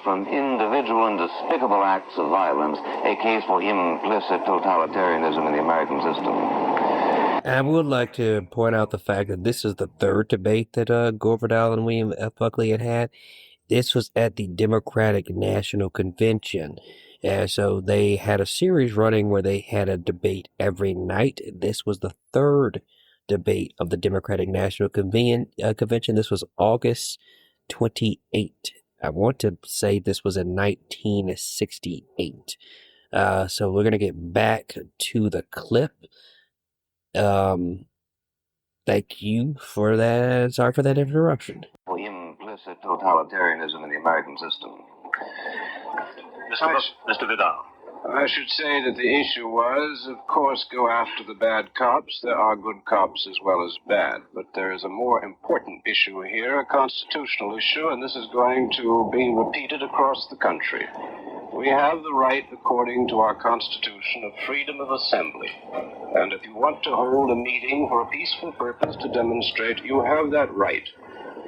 from individual and despicable acts of violence a case for implicit totalitarianism in the American system. I would like to point out the fact that this is the third debate that Gore Vidal and William F. Buckley had. This was at the Democratic National Convention. So they had a series running where they had a debate every night. This was the third debate of the Democratic National Convention. This was August 28. I want to say this was in 1968. So we're going to get back to the clip. Thank you for that. Sorry for that interruption. Implicit totalitarianism in the American system. Mr. Vidal. I should say that the issue was, of course, go after the bad cops. There are good cops as well as bad. But there is a more important issue here, a constitutional issue, and this is going to be repeated across the country. We have the right, according to our Constitution, of freedom of assembly. And if you want to hold a meeting for a peaceful purpose to demonstrate, you have that right.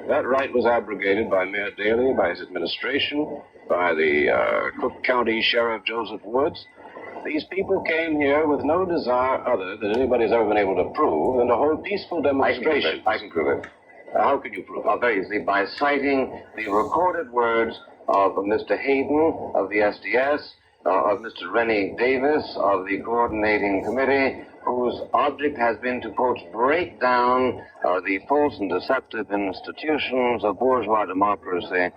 That right was abrogated by Mayor Daley, by his administration, by the Cook County Sheriff Joseph Woods. These people came here with no desire other than anybody's ever been able to prove than to hold peaceful demonstrations. I can prove it. How can you prove it? Very easily, by citing the recorded words of Mr. Hayden of the SDS, of Mr. Rennie Davis of the Coordinating Committee, whose object has been to, quote, break down the false and deceptive institutions of bourgeois democracy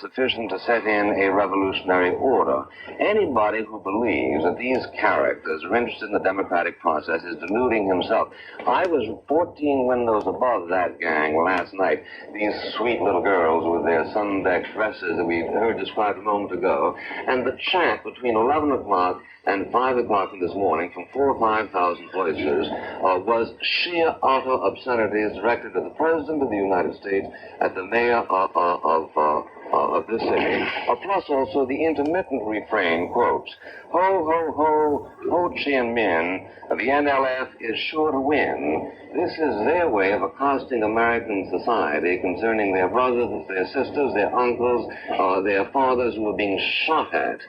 sufficient to set in a revolutionary order. Anybody who believes that these characters are interested in the democratic process is deluding himself. I was 14 windows above that gang last night. These sweet little girls with their sun-decked dresses that we heard described a moment ago, and the chat between 11 o'clock and 5 o'clock this morning from 4,000 or 5,000 voices was sheer utter obscenities directed at the President of the United States, at the mayor of this city, plus also the intermittent refrain, quotes, "Ho, ho, ho, Ho Chi Minh, the NLF is sure to win." This is their way of accosting American society concerning their brothers, their sisters, their uncles, their fathers who are being shot at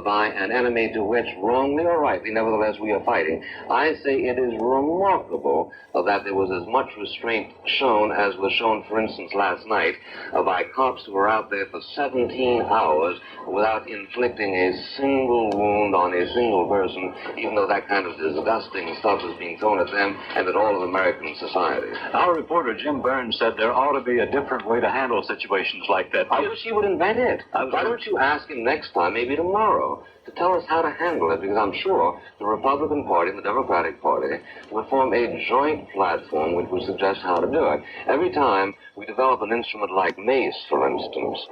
by an enemy to which, wrongly or rightly, nevertheless, we are fighting. I say it is remarkable that there was as much restraint shown as was shown, for instance, last night by cops who were out there for 17 hours without inflicting a single wound on a single person, even though that kind of disgusting stuff is being thrown at them and at all of American society. Our reporter, Jim Burns, said there ought to be a different way to handle situations like that. I wish he would invent it. Why don't you ask him next time, maybe tomorrow, to tell us how to handle it, because I'm sure the Republican Party and the Democratic Party would form a joint platform which would suggest how to do it. Every time we develop an instrument like mace, for instance,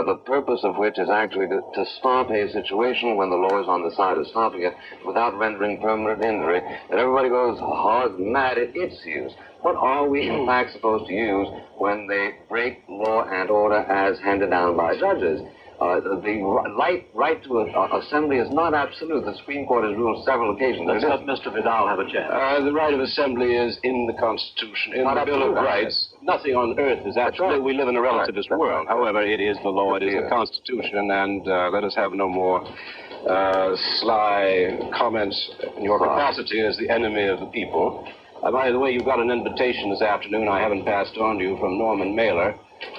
the purpose of which is actually to stop a situation when the law is on the side of stopping it without rendering permanent injury, that everybody goes hard mad at its use. what are we in fact supposed to use when they break law and order as handed down by judges? The right to assembly is not absolute. The Supreme Court has ruled several occasions. Let's let Mr. Vidal have a chance. The right of assembly is in the Constitution, in the Bill of Rights. Nothing on earth is absolute. We live in a relativist world. However, it is the law, it is the Constitution, and let us have no more sly comments in your capacity as the enemy of the people. By the way, you've got an invitation this afternoon I haven't passed on to you from Norman Mailer,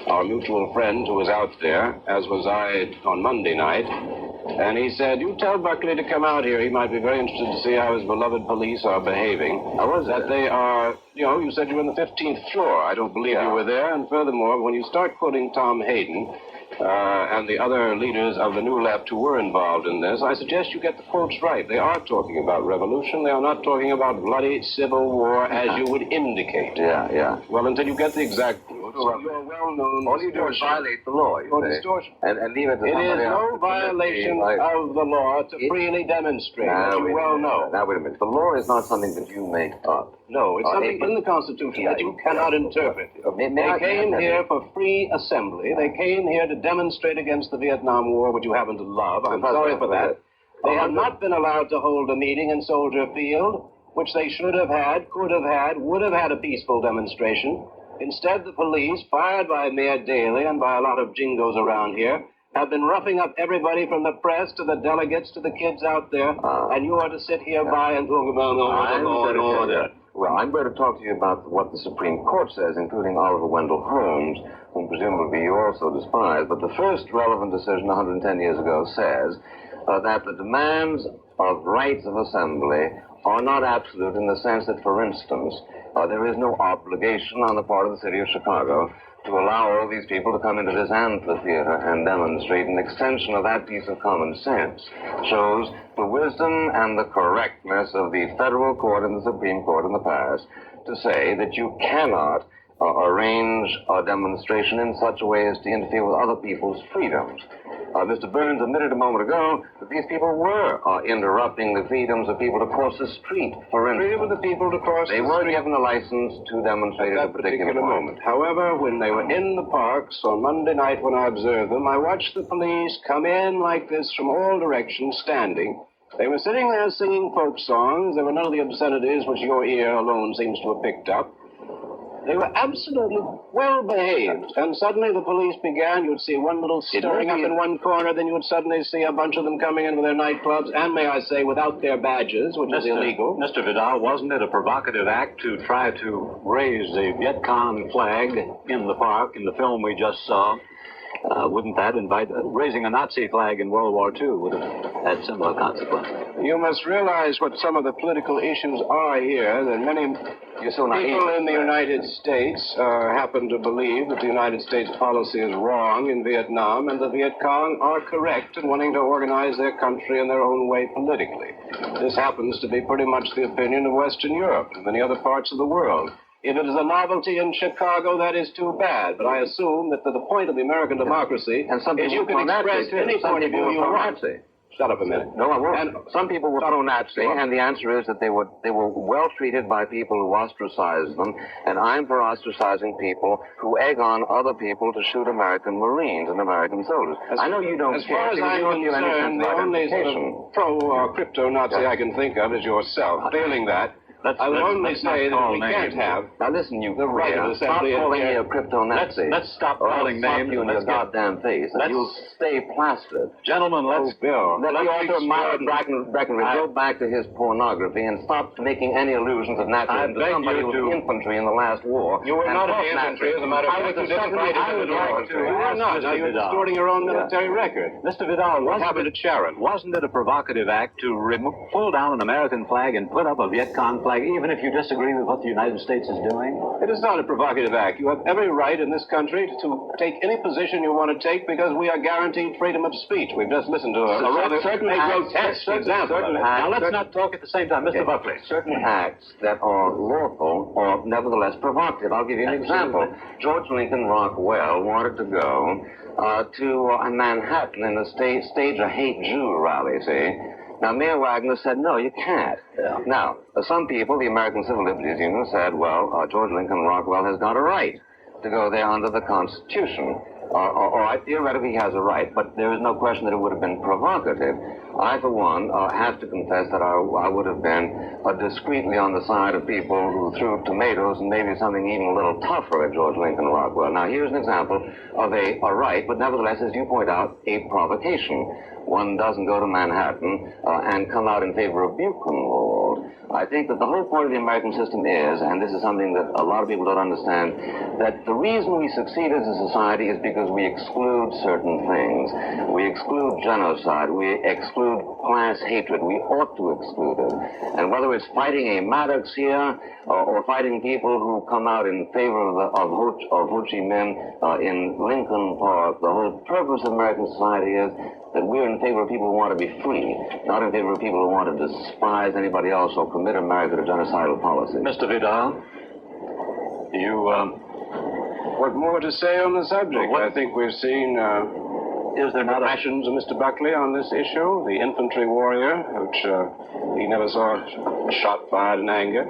our mutual friend who was out there, as was I on Monday night. And he said, you tell Buckley to come out here. He might be very interested to see how his beloved police are behaving. How was that? They are, you said you were on the 15th floor. I don't believe you were there. And furthermore, when you start quoting Tom Hayden and the other leaders of the New Left who were involved in this, I suggest you get the quotes right. They are talking about revolution. They are not talking about bloody civil war as you would indicate. Yeah. Well, until you get the exact quotes, you're well-known. All you do is violate the law, you say. Distortion. And leave it to It somebody is else. no violation of the law to freely demonstrate, as you well know. Now, wait a minute. The law is not something that you make up. No, it's something in the Constitution that you cannot interpret. They came here for free assembly. They came here to demonstrate against the Vietnam War, which you happen to love. I'm sorry for that. They have not been allowed to hold a meeting in Soldier Field, which they should have had, could have had, would have had a peaceful demonstration. Instead, the police, fired by Mayor Daley and by a lot of jingos around here, have been roughing up everybody from the press to the delegates to the kids out there, and you are to sit here by and talk about law and order. Well, I'm going to talk to you about what the Supreme Court says, including Oliver Wendell Holmes, whom presumably you also despise. But the first relevant decision 110 years ago says that the demands of rights of assembly are not absolute in the sense that, for instance, there is no obligation on the part of the city of Chicago to allow all these people to come into this amphitheater and demonstrate. An extension of that piece of common sense shows the wisdom and the correctness of the federal court and the Supreme Court in the past to say that you cannot arrange a demonstration in such a way as to interfere with other people's freedoms. Mr. Burns admitted a moment ago that these people were interrupting the freedoms of people to cross the street, for instance. Freedom of the people to cross the street. They were given a license to demonstrate at a particular moment. However, when they were in the parks on Monday night when I observed them, I watched the police come in like this from all directions, standing. They were sitting there singing folk songs. There were none of the obscenities which your ear alone seems to have picked up. They were absolutely well-behaved. And suddenly the police began. You'd see one little stirring up in one corner, then you would suddenly see a bunch of them coming in with their nightclubs, and, may I say, without their badges, which is illegal. Mr. Vidal, wasn't it a provocative act to try to raise the Viet Cong flag in the park in the film we just saw? Wouldn't that invite... raising a Nazi flag in World War II would have had similar consequences. You must realize what some of the political issues are here, that many people in the United States happen to believe that the United States policy is wrong in Vietnam, and the Viet Cong are correct in wanting to organize their country in their own way politically. This happens to be pretty much the opinion of Western Europe and many other parts of the world. If it is a novelty in Chicago, that is too bad. But I assume that the point of the American democracy is you can express any point of view you want. Shut up a minute. No, I won't. And some people were pro-Nazi, and the answer is that they were well treated by people who ostracized them, and I'm for ostracizing people who egg on other people to shoot American Marines and American soldiers. I know you don't care. As far as I'm concerned, the only sort of pro-crypto-Nazi I can think of is yourself. Failing that, I will only say that we can't have. Now listen, you the right of assembly. Stop calling me a crypto-Nazi. Let's stop calling names. You in your goddamn face, and you'll stay plastered. Gentlemen, let's Bill. Let the author of Myra Breckenridge go back to his pornography and stop making any allusions of naturalism to somebody who was infantry in the last war. You were not in the infantry, as a matter of fact. I would like to. You were not. Now you're distorting your own military record. Mr. Vidal, what happened at Sharon? Wasn't it a provocative act to pull down an American flag and put up a Viet Cong flag, even if you disagree with what the United States is doing? It is not a provocative act. You have every right in this country to take any position you want to take because we are guaranteed freedom of speech. We've just listened to a rather grotesque example. Now, let's not talk at the same time. Mr. Buckley. Certain acts that are lawful are nevertheless provocative. I'll give you an example. George Lincoln Rockwell wanted to go to Manhattan and stage a hate Jew rally, see? Now, Mayor Wagner said, no, you can't. Yeah. Now, some people, the American Civil Liberties Union, said, well, George Lincoln Rockwell has got a right to go there under the Constitution. All right, theoretically he has a right, but there is no question that it would have been provocative. I, for one, have to confess that I would have been discreetly on the side of people who threw tomatoes and maybe something even a little tougher at George Lincoln Rockwell. Now, here's an example of a right, but nevertheless, as you point out, a provocation. One doesn't go to Manhattan and come out in favor of Buchenwald. I think that the whole point of the American system is, and this is something that a lot of people don't understand, that the reason we succeed as a society is because we exclude certain things. We exclude genocide. We exclude class hatred. We ought to exclude it. And whether it's fighting a Maddox here or fighting people who come out in favor of Ho Chi Minh in Lincoln Park, the whole purpose of American society is that we're in favor of people who want to be free, not in favor of people who want to despise anybody else or commit America to genocidal policy. Mr. Vidal, you, What more to say on the subject? I think we've seen is there not the passions of Mr. Buckley on this issue, the infantry warrior, which he never saw a shot fired in anger.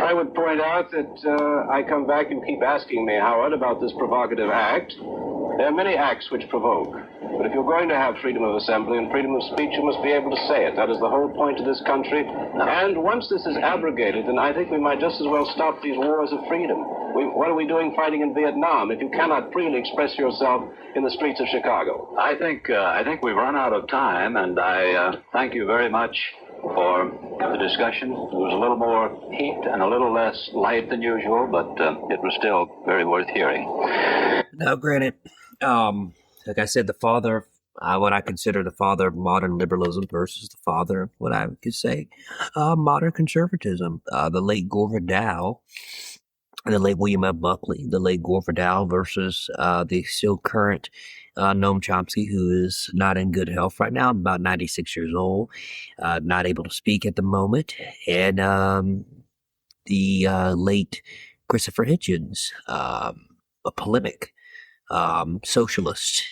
I would point out that I come back and keep asking me, Howard, about this provocative act. There are many acts which provoke. But if you're going to have freedom of assembly and freedom of speech, you must be able to say it. That is the whole point of this country. And once this is abrogated, then I think we might just as well stop these wars of freedom. What are we doing fighting in Vietnam if you cannot freely express yourself in the streets of Chicago? I think we've run out of time, and I thank you very much for the discussion. It was a little more heat and a little less light than usual, but it was still very worth hearing. Now, granted, like I said, the father, what I consider the father of modern liberalism versus the father of what I could say modern conservatism. The late Gore Vidal, the late William F. Buckley, the late Gore Vidal versus the still current Noam Chomsky, who is not in good health right now, about 96 years old, not able to speak at the moment, and the late Christopher Hitchens, a polemic socialist,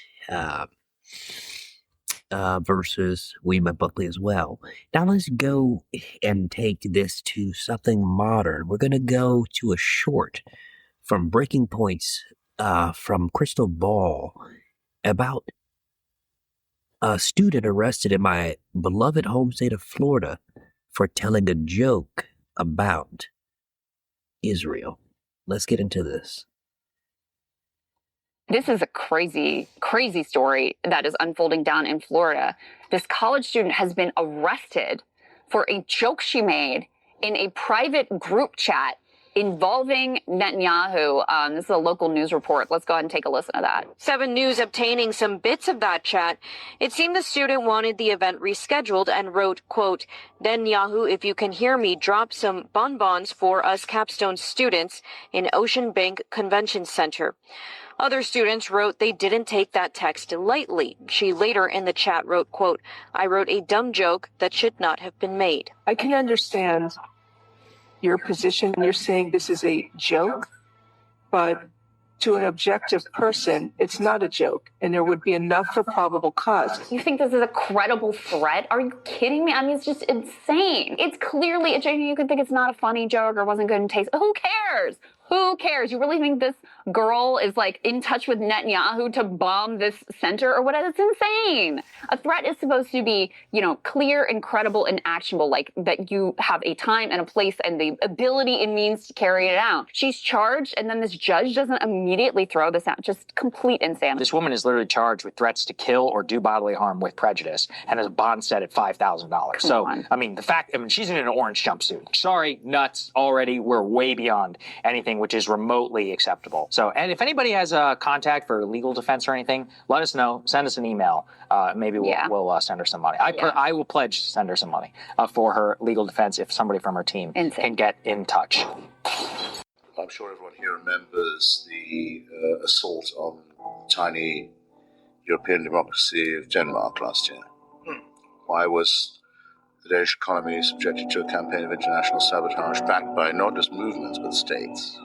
versus William F. Buckley as well. Now let's go and take this to something modern. We're going to go to a short from Breaking Points from Crystal Ball about a student arrested in my beloved home state of Florida for telling a joke about Israel. Let's get into this. This is a crazy, crazy story that is unfolding down in Florida. This college student has been arrested for a joke she made in a private group chat involving Netanyahu. This is a local news report. Let's go ahead and take a listen to that. 7 News obtaining some bits of that chat. It seemed the student wanted the event rescheduled and wrote, quote, Netanyahu, if you can hear me, drop some bonbons for us capstone students in Ocean Bank Convention Center. Other students wrote they didn't take that text lightly. She later in the chat wrote, quote, I wrote a dumb joke that should not have been made. I can understand your position. You're saying this is a joke, but to an objective person, it's not a joke, and there would be enough for probable cause. You think this is a credible threat? Are you kidding me? I mean, it's just insane. It's clearly a joke. You could think it's not a funny joke or wasn't good in taste. Who cares? Who cares? You really think this girl is like in touch with Netanyahu to bomb this center or whatever? It's insane. A threat is supposed to be, clear and credible and actionable, like that you have a time and a place and the ability and means to carry it out. She's charged, and then this judge doesn't immediately throw this out. Just complete insanity. This woman is literally charged with threats to kill or do bodily harm with prejudice and has a bond set at $5,000. So, she's in an orange jumpsuit. Sorry, nuts, already. We're way beyond anything which is remotely acceptable. So, and if anybody has a contact for legal defense or anything, let us know. Send us an email. Maybe we'll send her some money. I will pledge to send her some money for her legal defense if somebody from her team can get in touch. I'm sure everyone here remembers the assault on tiny European democracy of Denmark last year. Why was the Danish economy subjected to a campaign of international sabotage backed by not just movements but states?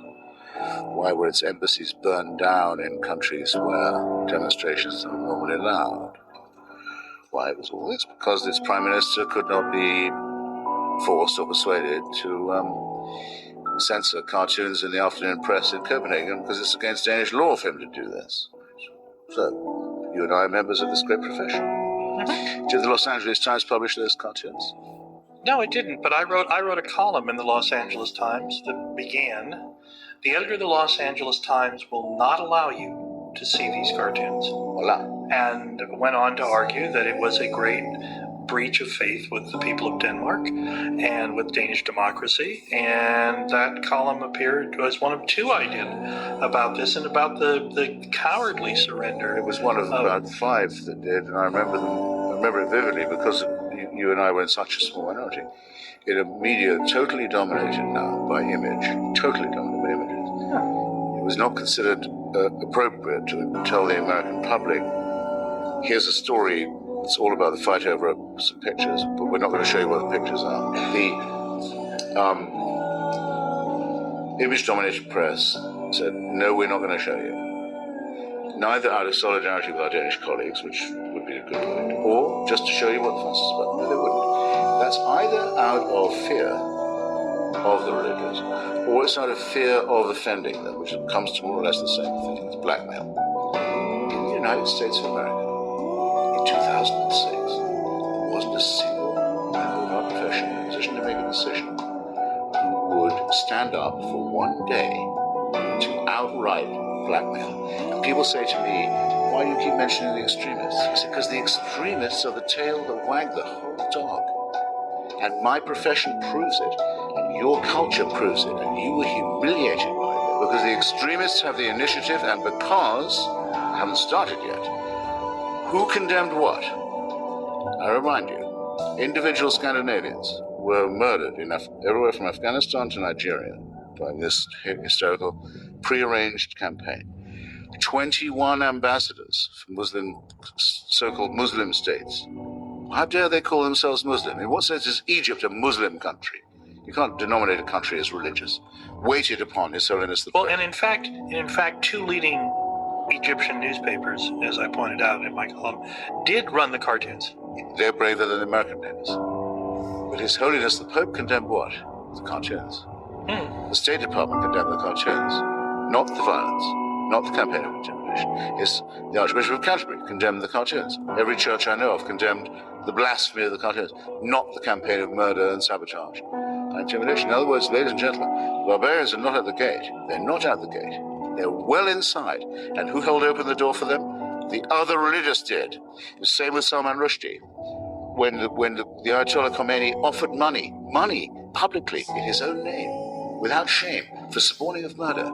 Why were its embassies burned down in countries where demonstrations are normally allowed? why it was all this, because its prime minister could not be forced or persuaded to censor cartoons in the afternoon press in Copenhagen because it's against Danish law for him to do this. So, you and I are members of this great profession. Mm-hmm. Did the Los Angeles Times publish those cartoons? No, it didn't, but I wrote a column in the Los Angeles Times that began, "The editor of the Los Angeles Times will not allow you to see these cartoons." Voila. And went on to argue that it was a great breach of faith with the people of Denmark and with Danish democracy. And that column appeared as one of two I did about this and about the cowardly surrender. It was one of about five that did, and I remember it vividly because you and I were in such a small minority. In a media totally dominated now by image, totally dominated by images, it was not considered appropriate to tell the American public, here's a story, it's all about the fight over some pictures, but we're not going to show you what the pictures are. The image-dominated press said, no, we're not going to show you. Neither out of solidarity with our Danish colleagues, which would be a good point, or just to show you what the fuss is about. No, they wouldn't. That's either out of fear of the religious, or it's out of fear of offending them, which comes to more or less the same thing. It's blackmail. In the United States of America, in 2006, there wasn't a single member of our profession in a position to make a decision who would stand up for one day to outright blackmail. And people say to me, why do you keep mentioning the extremists? I say, because the extremists are the tail that wag the whole dog. And my profession proves it, and your culture proves it, and you were humiliated by it. Because the extremists have the initiative, and because I haven't started yet. Who condemned what? I remind you, individual Scandinavians were murdered everywhere from Afghanistan to Nigeria by this hysterical, prearranged campaign. 21 ambassadors from so-called Muslim states. How dare they call themselves Muslim? In what sense is Egypt a Muslim country? You can't denominate a country as religious. Waited upon His Holiness the Pope. Well, and in fact, two leading Egyptian newspapers, as I pointed out in my column, did run the cartoons. They're braver than the American papers. But His Holiness the Pope condemned what? The cartoons. The State Department condemned the cartoons, not the violence, not the campaign of intimidation. The Archbishop of Canterbury condemned the cartoons. Every church I know of condemned the blasphemy of the cartoons, not the campaign of murder and sabotage and intimidation. In other words, ladies and gentlemen, the barbarians are not at the gate. They're not at the gate. They're well inside. And who held open the door for them? The other religious did. The same with Salman Rushdie. When the Ayatollah Khomeini offered money, publicly, in his own name, without shame, for suborning of murder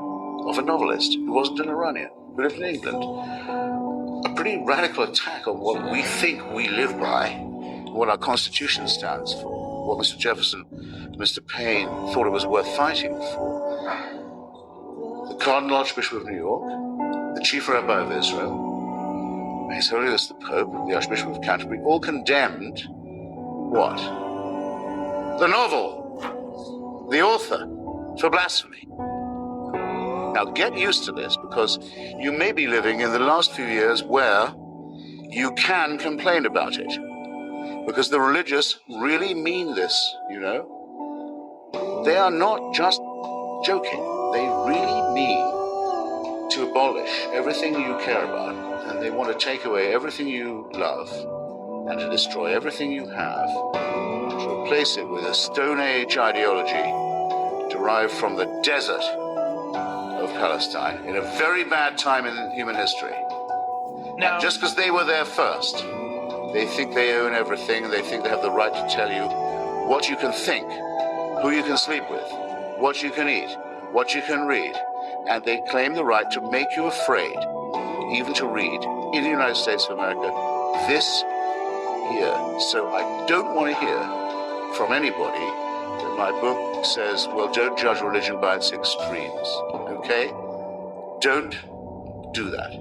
of a novelist who wasn't an Iranian, who lived in England. A pretty radical attack on what we think we live by, what our Constitution stands for, what Mr. Jefferson, Mr. Paine thought it was worth fighting for. The Cardinal Archbishop of New York, the Chief Rabbi of Israel, His Holiness the Pope, the Archbishop of Canterbury, all condemned what? The novel, the author, for blasphemy. Now get used to this, because you may be living in the last few years where you can complain about it. Because the religious really mean this, you know. They are not just joking. They really mean to abolish everything you care about, and they want to take away everything you love, and to destroy everything you have, to replace it with a Stone Age ideology derived from the desert of Palestine in a very bad time in human history. Now, and just because they were there first, they think they own everything, and they think they have the right to tell you what you can think, who you can sleep with, what you can eat, what you can read, and they claim the right to make you afraid, even to read, in the United States of America, this here. So I don't want to hear from anybody that my book says, well, don't judge religion by its extremes, okay? Don't do that.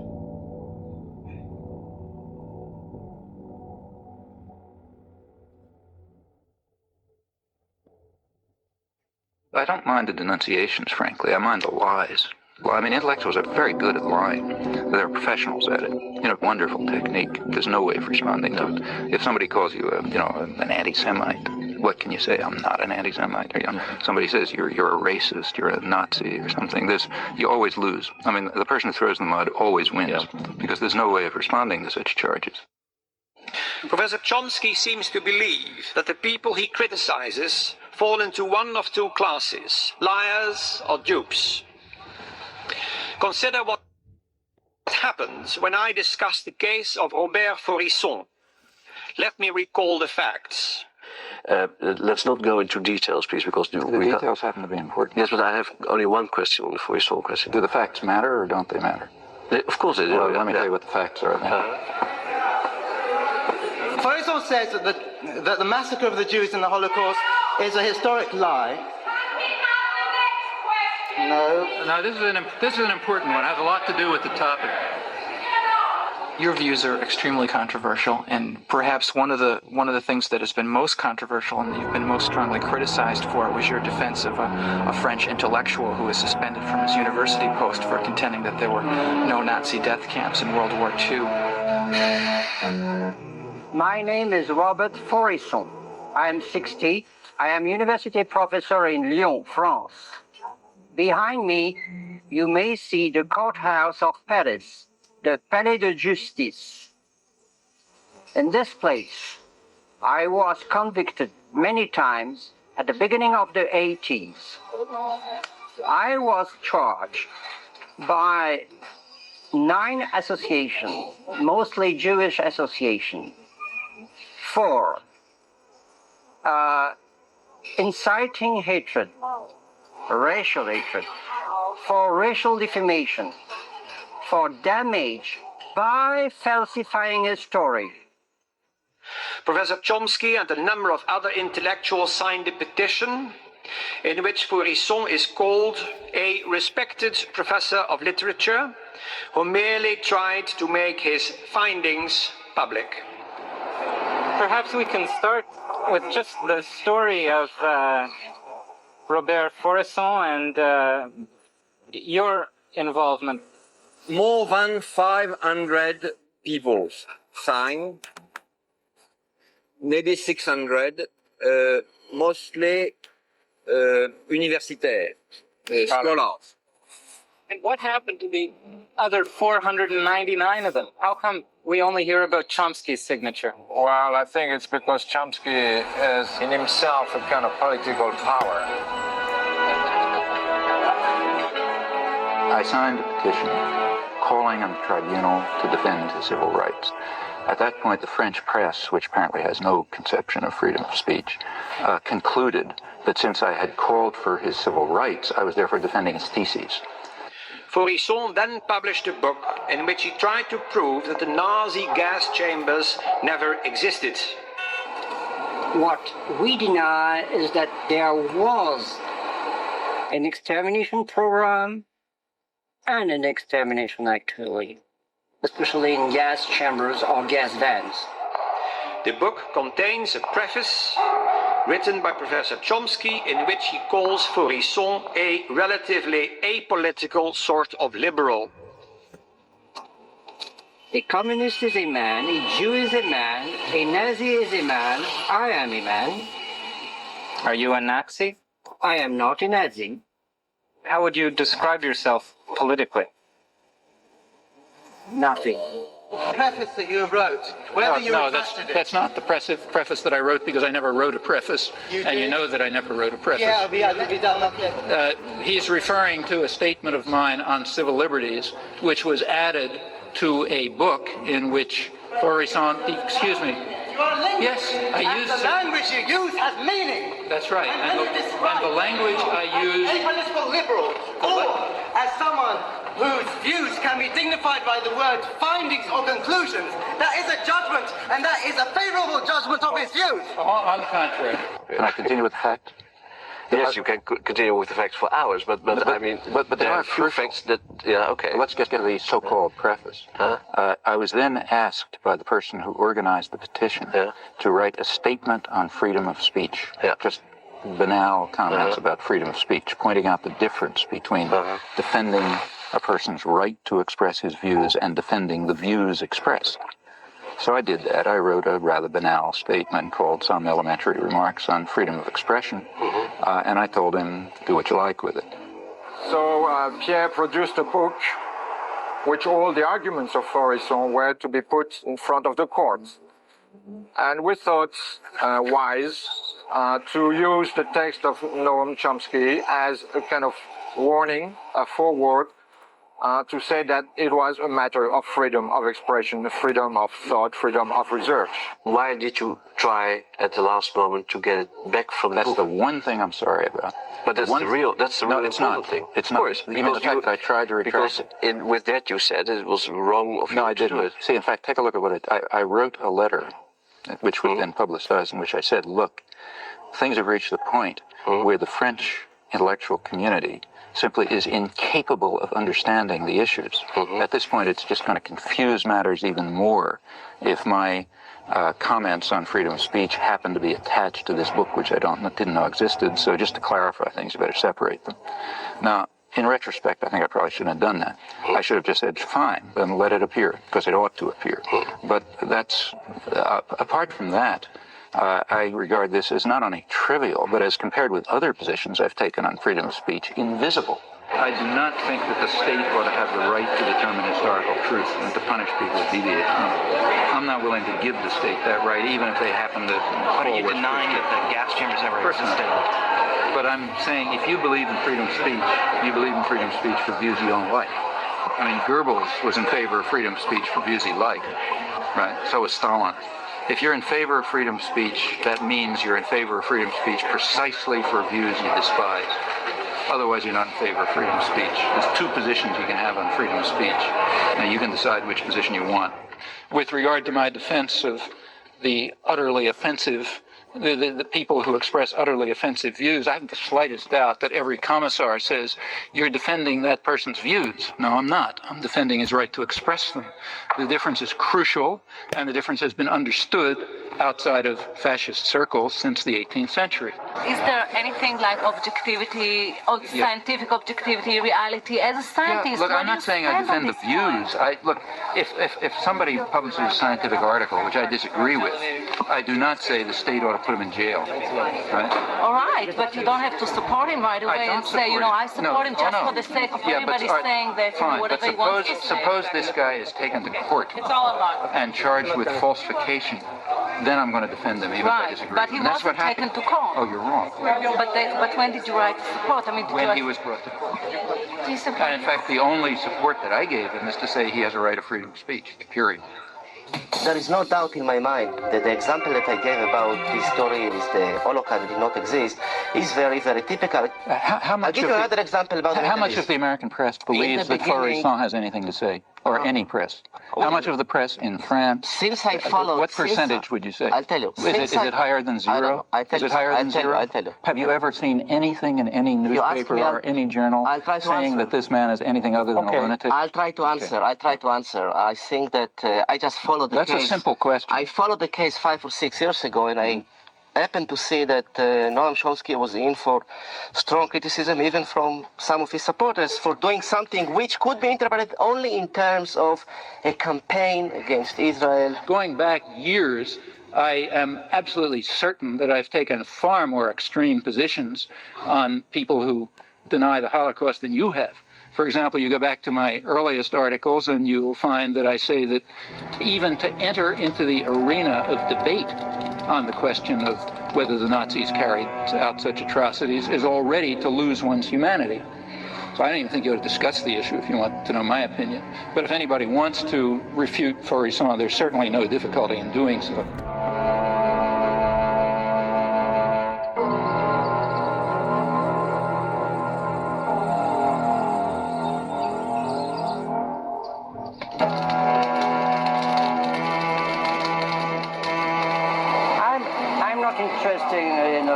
I don't mind the denunciations, frankly. I mind the lies. Well, I mean, intellectuals are very good at lying. They're professionals at it. You know, wonderful technique. There's no way of responding to it. If somebody calls you, an anti-Semite, what can you say? I'm not an anti-Semite. Or, somebody says you're a racist, you're a Nazi or something. You always lose. I mean, the person who throws in the mud always wins because there's no way of responding to such charges. Professor Chomsky seems to believe that the people he criticizes fall into one of two classes, liars or dupes. Consider what happens when I discuss the case of Robert Faurisson. Let me recall the facts. Let's not go into details, please, because the details happen to be important. Yes, but I have only one question on the Faurisson question. Do the facts matter or don't they matter? Of course they do. Well, let me tell you what the facts are. Faurisson says that the massacre of the Jews in the Holocaust is a historic lie. No, this is an important one. It has a lot to do with the topic. Your views are extremely controversial, and perhaps one of the things that has been most controversial and that you've been most strongly criticized for was your defense of a French intellectual who was suspended from his university post for contending that there were no Nazi death camps in World War II. My name is Robert Faurisson. I am 60. I am university professor in Lyon, France. Behind me, you may see the courthouse of Paris, the Palais de Justice. In this place, I was convicted many times at the beginning of the 80s. I was charged by 9 associations, mostly Jewish associations, for inciting hatred, racial hatred, for racial defamation, for damage by falsifying a story. Professor Chomsky and a number of other intellectuals signed a petition in which Faurisson is called a respected professor of literature who merely tried to make his findings public. Perhaps we can start with just the story of Robert Faurisson and your involvement. More than 500 people signed, maybe 600, mostly universitaires, scholars. And what happened to the other 499 of them? How come we only hear about Chomsky's signature? Well, I think it's because Chomsky is in himself a kind of political power. I signed a petition calling on the tribunal to defend his civil rights. At that point, the French press, which apparently has no conception of freedom of speech, concluded that since I had called for his civil rights, I was therefore defending his theses. Faurisson then published a book in which he tried to prove that the Nazi gas chambers never existed. What we deny is that there was an extermination program and an extermination actually, especially in gas chambers or gas vans. The book contains a preface written by Professor Chomsky in which he calls Faurisson a relatively apolitical sort of liberal. A communist is a man, a Jew is a man, a Nazi is a man, I am a man. Are you a Nazi? I am not a Nazi. How would you describe yourself politically? Nothing. Preface that you wrote, whether you drafted it. That's not the preface that I wrote because I never wrote a preface, and you know that I never wrote a preface. Yeah, he's referring to a statement of mine on civil liberties, which was added to a book in which Faurisson, excuse me. You are a linguist. Yes, I use the language you use has meaning. That's right, and the language I use. A political liberal, or as someone whose views can be dignified by the word findings or conclusions. That is a judgment, and that is a favorable judgment of his views. On the contrary. Can I continue with the fact? Yes, you can continue with the facts for hours, but I mean, there are few facts that, yeah, okay. Let's get to the so-called preface. I was then asked by the person who organized the petition to write a statement on freedom of speech. Yeah. Just banal comments about freedom of speech, pointing out the difference between defending a person's right to express his views and defending the views expressed. So I did that. I wrote a rather banal statement called Some Elementary Remarks on Freedom of Expression, and I told him, do what you like with it. So Pierre produced a book which all the arguments of Faurisson were to be put in front of the court. And we thought wise to use the text of Noam Chomsky as a kind of warning, a foreword, to say that it was a matter of freedom of expression, freedom of thought, freedom of research. Why did you try at the last moment to get it back from the book? That's the one thing I'm sorry about. But that's the real important thing. It's of course, not. Even the fact that I tried to retract it. With that you said it was wrong of you I to didn't. do it. See, in fact, take a look at what I wrote a letter, which was then publicized, in which I said, look, things have reached the point where the French intellectual community simply is incapable of understanding the issues. At this point, it's just going to confuse matters even more if my comments on freedom of speech happen to be attached to this book, which I didn't know existed. So just to clarify things, you better separate them. Now, in retrospect, I think I probably shouldn't have done that. I should have just said, fine, then let it appear, because it ought to appear. But that's, apart from that, I regard this as not only trivial, but as compared with other positions I've taken on freedom of speech, invisible. I do not think that the state ought to have the right to determine historical truth and to punish people who deviate from it. I'm not willing to give the state that right, even if they happen to... But are you denying that the gas chambers ever existed? But I'm saying if you believe in freedom of speech, you believe in freedom of speech for views you don't like. I mean, Goebbels was in favor of freedom of speech for views he liked, right? So was Stalin. If you're in favor of freedom of speech, that means you're in favor of freedom of speech precisely for views you despise. Otherwise, you're not in favor of freedom of speech. There's two positions you can have on freedom of speech. Now, you can decide which position you want. With regard to my defense of the utterly offensive, the people who express utterly offensive views, I haven't the slightest doubt that every commissar says, you're defending that person's views. No, I'm not. I'm defending his right to express them. The difference is crucial, and the difference has been understood outside of fascist circles since the 18th century. Is there anything like objectivity, or scientific objectivity, reality? As a scientist, look, I'm not saying I defend the views. Look, if somebody publishes a scientific article, which I disagree with, I do not say the state ought to put him in jail. Right? All right, but you don't have to support him right away and say, I support him just for the sake of everybody saying that whatever he wants to say. Suppose this guy is taken to court it's and charged with falsification. Then I'm going to defend him, even if I disagree. But he wasn't taken to court. Oh, you're wrong. But when did you write support? When he was brought to court. And in fact, the only support that I gave him is to say he has a right of freedom of speech, period. There is no doubt in my mind that the example that I gave about this story with the Holocaust did not exist is very, very typical. I'll give you another example about how much of the American press believes that Faurisson has anything to say? Or any press? How much of the press in France? Since I followed... What percentage would you say? I'll tell you. Is it higher than zero? Is it higher than zero? I'll tell you. Have you ever seen anything in any newspaper or any journal saying that this man is anything other than a lunatic? I'll try to answer. I think that I just followed the case. That's a simple question. I followed the case 5 or 6 years ago, and I happened to see that Noam Chomsky was in for strong criticism, even from some of his supporters, for doing something which could be interpreted only in terms of a campaign against Israel. Going back years, I am absolutely certain that I've taken far more extreme positions on people who deny the Holocaust than you have. For example, you go back to my earliest articles and you'll find that I say that even to enter into the arena of debate on the question of whether the Nazis carried out such atrocities is already to lose one's humanity. So I don't even think you ought to discuss the issue if you want to know my opinion. But if anybody wants to refute Faurisson, there's certainly no difficulty in doing so. Interested in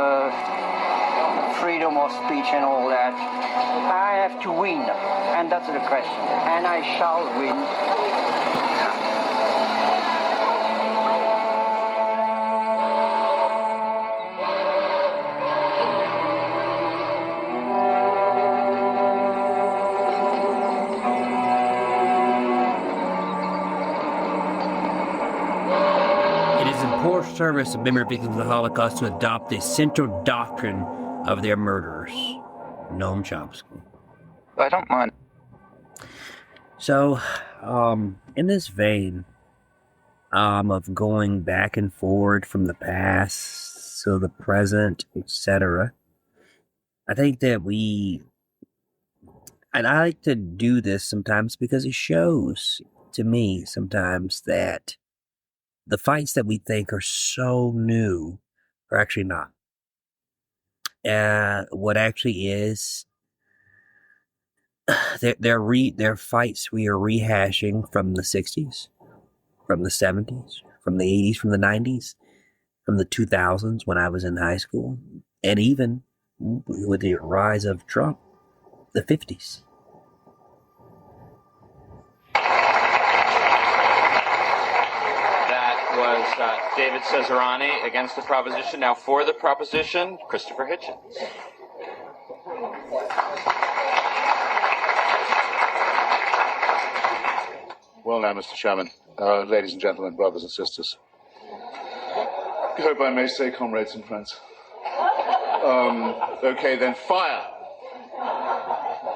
freedom of speech and all that. I have to win, and that's the question. And I shall win. in poor service of memory of victims of the Holocaust to adopt the central doctrine of their murderers. Noam Chomsky. I don't mind. So, in this vein, of going back and forward from the past to the present, etc., I think that and I like to do this sometimes because it shows to me sometimes that the fights that we think are so new are actually not. What actually is, they're fights we are rehashing from the 60s, from the 70s, from the 80s, from the 90s, from the 2000s when I was in high school, and even with the rise of Trump, the 50s. That was David Cesarani against the proposition. Now for the proposition, Christopher Hitchens. Well now, Mr. Chairman, ladies and gentlemen, brothers and sisters. I hope I may say comrades and friends. Okay, then fire.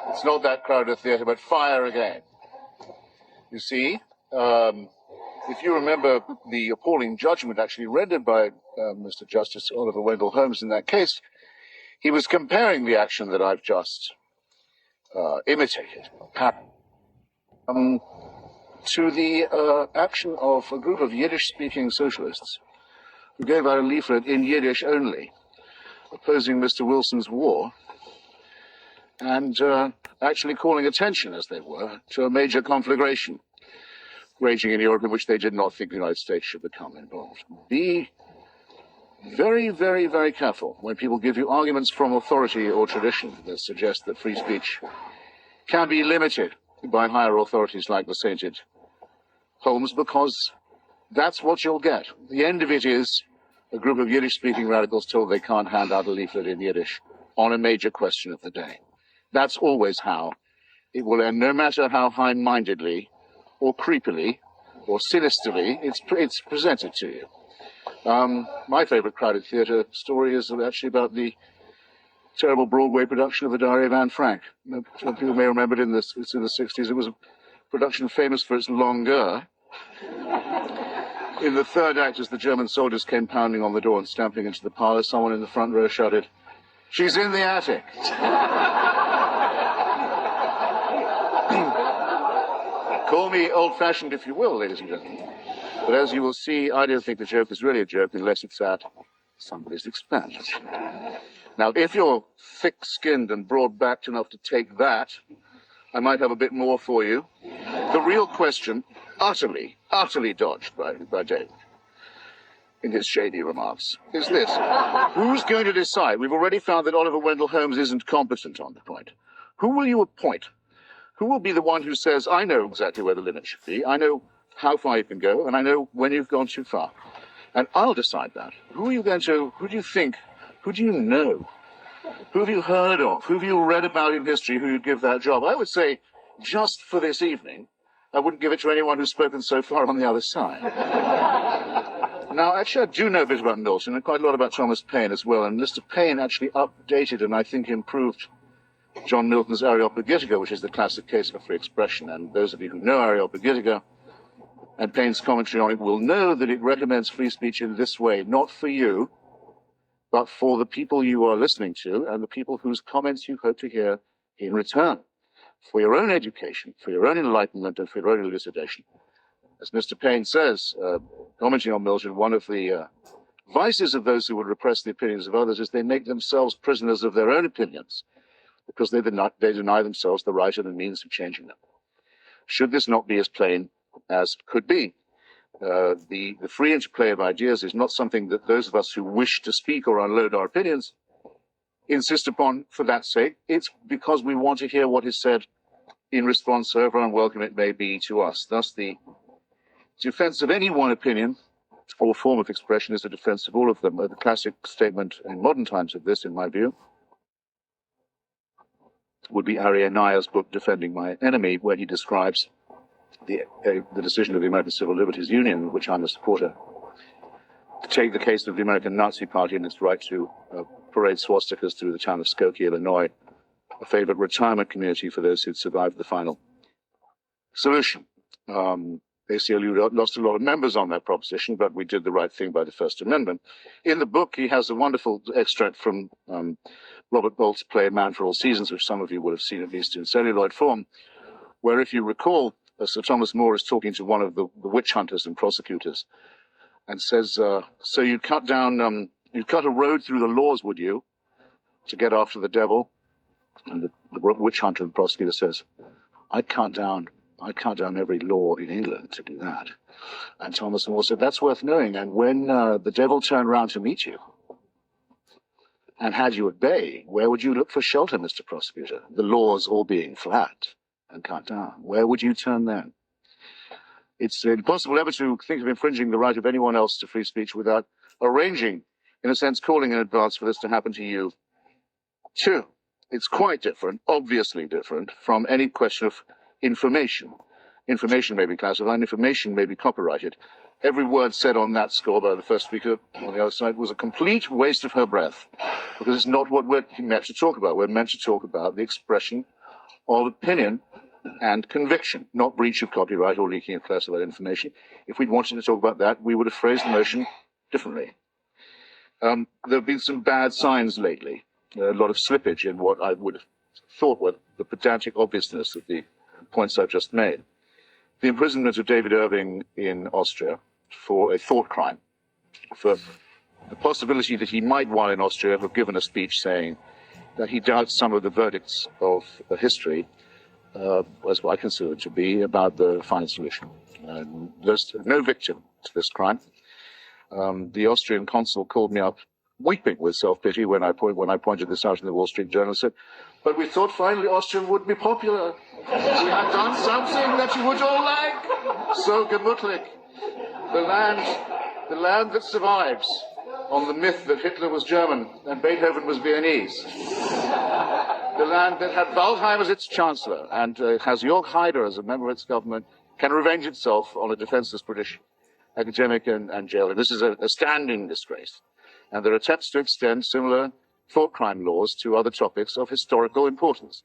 It's not that crowded theatre, but fire again. You see, if you remember the appalling judgment actually rendered by Mr. Justice Oliver Wendell Holmes in that case, he was comparing the action that I've just imitated to the action of a group of Yiddish-speaking socialists who gave out a leaflet in Yiddish only, opposing Mr. Wilson's war, and actually calling attention, as they were, to a major conflagration raging in Europe in which they did not think the United States should become involved. Be very, very, very careful when people give you arguments from authority or tradition that suggest that free speech can be limited by higher authorities like the sainted Holmes, because that's what you'll get. The end of it is a group of Yiddish-speaking radicals told they can't hand out a leaflet in Yiddish on a major question of the day. That's always how it will end, no matter how high-mindedly or creepily or sinisterly it's presented to you. My favorite crowded theatre story is actually about the terrible Broadway production of The Diary of Anne Frank. Some people may remember it it's in the 60s. It was a production famous for its longueur. In the third act, as the German soldiers came pounding on the door and stamping into the parlor, someone in the front row shouted, "She's in the attic." Call me old-fashioned if you will, ladies and gentlemen. But as you will see, I don't think the joke is really a joke unless it's at somebody's expense. Now, if you're thick-skinned and broad-backed enough to take that, I might have a bit more for you. The real question, utterly dodged by David in his shady remarks, is this. Who's going to decide? We've already found that Oliver Wendell Holmes isn't competent on the point. Who will you appoint? Who will be the one who says, I know exactly where the limit should be, I know how far you can go, and I know when you've gone too far. And I'll decide that. Who do you think, who do you know? Who have you heard of? Who have you read about in history who you'd give that job? I would say, just for this evening, I wouldn't give it to anyone who's spoken so far on the other side. Now, actually, I do know a bit about Milton and quite a lot about Thomas Paine as well. And Mr. Paine actually updated and I think improved John Milton's Areopagitica, which is the classic case for free expression. And those of you who know Areopagitica and Paine's commentary on it will know that it recommends free speech in this way, not for you, but for the people you are listening to and the people whose comments you hope to hear in return, for your own education, for your own enlightenment, and for your own elucidation. As Mr. Paine says, commenting on Milton, one of the vices of those who would repress the opinions of others is they make themselves prisoners of their own opinions because they deny themselves the right and the means of changing them. Should this not be as plain as could be? The free interplay of ideas is not something that those of us who wish to speak or unload our opinions insist upon for that sake. It's because we want to hear what is said in response, however unwelcome it may be to us. Thus, the defense of any one opinion or form of expression is a defense of all of them. The classic statement in modern times of this, in my view, would be Ari Nayar's book, Defending My Enemy, where he describes the decision of the American Civil Liberties Union, which I'm a supporter, take the case of the American Nazi Party and its right to parade swastikas through the town of Skokie, Illinois, a favorite retirement community for those who'd survived the final solution. ACLU lost a lot of members on that proposition, but we did the right thing by the First Amendment. In the book, he has a wonderful extract from Robert Bolt's play Man for All Seasons, which some of you will have seen at least in celluloid form, where, if you recall, Sir Thomas More is talking to one of the witch hunters and prosecutors and says, so you'd cut a road through the laws, would you, to get after the devil? And the witch hunter and prosecutor says, I'd cut down every law in England to do that. And Thomas More said, that's worth knowing. And when the devil turned round to meet you and had you at bay, where would you look for shelter, Mr. Prosecutor? The laws all being flat and cut down. Where would you turn then? It's impossible ever to think of infringing the right of anyone else to free speech without arranging, in a sense, calling in advance for this to happen to you too. It's quite different, obviously different, from any question of information. Information may be classified, information may be copyrighted. Every word said on that score by the first speaker on the other side was a complete waste of her breath, because it's not what we're meant to talk about. We're meant to talk about the expression of opinion and conviction, not breach of copyright or leaking of classified information. If we'd wanted to talk about that, we would have phrased the motion differently. There have been some bad signs lately, a lot of slippage in what I would have thought were the pedantic obviousness of the points I've just made. The imprisonment of David Irving in Austria for a thought crime, for the possibility that he might, while in Austria, have given a speech saying that he doubts some of the verdicts of history, as I consider it to be, about the final solution. There's no victim to this crime. The Austrian consul called me up weeping with self-pity when I pointed this out in the Wall Street Journal, said, but we thought finally Austria would be popular. We had done something that you would all like. So gemütlich. The land that survives on the myth that Hitler was German and Beethoven was Viennese. The land that had Waldheim as its chancellor and has Jörg Haider as a member of its government, can revenge itself on a defenseless British academic and jailer. This is a standing disgrace. And there are attempts to extend similar thought crime laws to other topics of historical importance.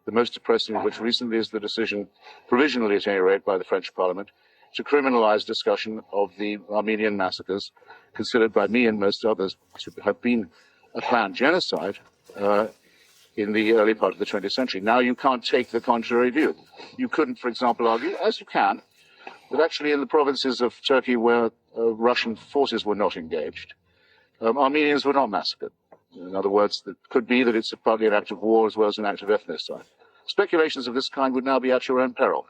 The most depressing of which recently is the decision, provisionally at any rate, by the French Parliament, to criminalize discussion of the Armenian massacres, considered by me and most others to have been a planned genocide in the early part of the 20th century. Now you can't take the contrary view. You couldn't, for example, argue, as you can, that actually in the provinces of Turkey where Russian forces were not engaged, Armenians were not massacred. In other words, it could be that it's partly an act of war as well as an act of ethnocide. Speculations of this kind would now be at your own peril.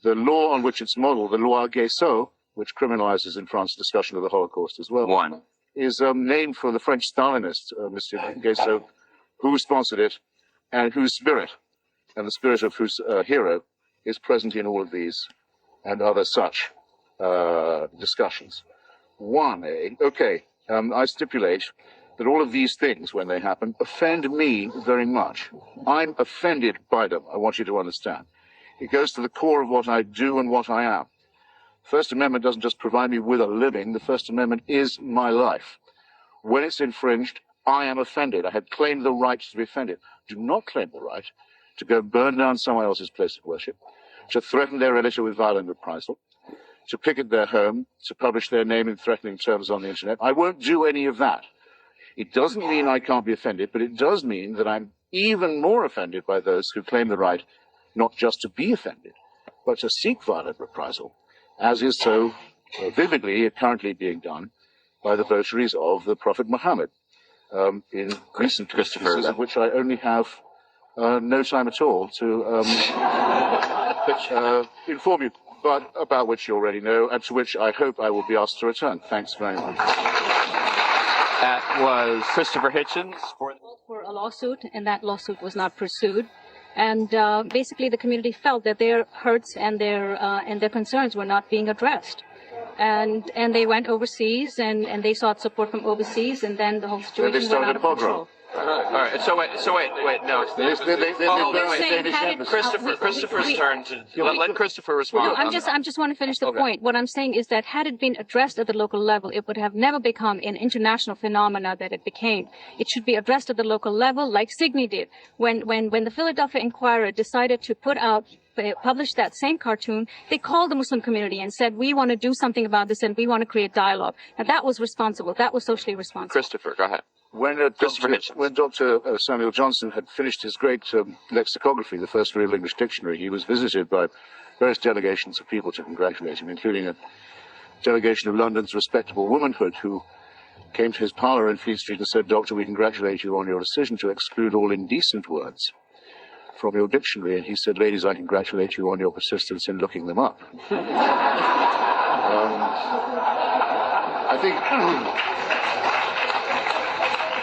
The law on which it's modeled, the loi Guesso, which criminalizes in France discussion of the Holocaust as well, is named for the French Stalinist, Monsieur Guesso, who sponsored it and whose spirit, and the spirit of whose hero, is present in all of these and other such discussions. I stipulate that all of these things, when they happen, offend me very much. I'm offended by them, I want you to understand. It goes to the core of what I do and what I am. The First Amendment doesn't just provide me with a living, the First Amendment is my life. When it's infringed, I am offended. I had claimed the right to be offended. Do not claim the right to go burn down someone else's place of worship, to threaten their relative with violent reprisal, to picket their home, to publish their name in threatening terms on the internet. I won't do any of that. It doesn't mean I can't be offended, but it does mean that I'm even more offended by those who claim the right not just to be offended, but to seek violent reprisal, as is so vividly currently being done by the votaries of the Prophet Muhammad in recent instances, of which I only have no time at all to inform you, but about which you already know, and to which I hope I will be asked to return. Thanks very much. That was Christopher Hitchens. For a lawsuit, and that lawsuit was not pursued. And basically, the community felt that their hurts and their concerns were not being addressed. And they went overseas, and they sought support from overseas, and then the whole situation went out of control. All right. So wait. No. Christopher's turn to let Christopher respond. I just want to finish the point. What I'm saying is that had it been addressed at the local level, it would have never become an international phenomena that it became. It should be addressed at the local level, like Signy did. When the Philadelphia Inquirer decided to publish that same cartoon, they called the Muslim community and said, we want to do something about this and we want to create dialogue. Now that was responsible. That was socially responsible. Christopher, go ahead. When Dr. Samuel Johnson had finished his great lexicography, the first real English dictionary, he was visited by various delegations of people to congratulate him, including a delegation of London's respectable womanhood who came to his parlour in Fleet Street and said, Doctor, we congratulate you on your decision to exclude all indecent words from your dictionary. And he said, ladies, I congratulate you on your persistence in looking them up.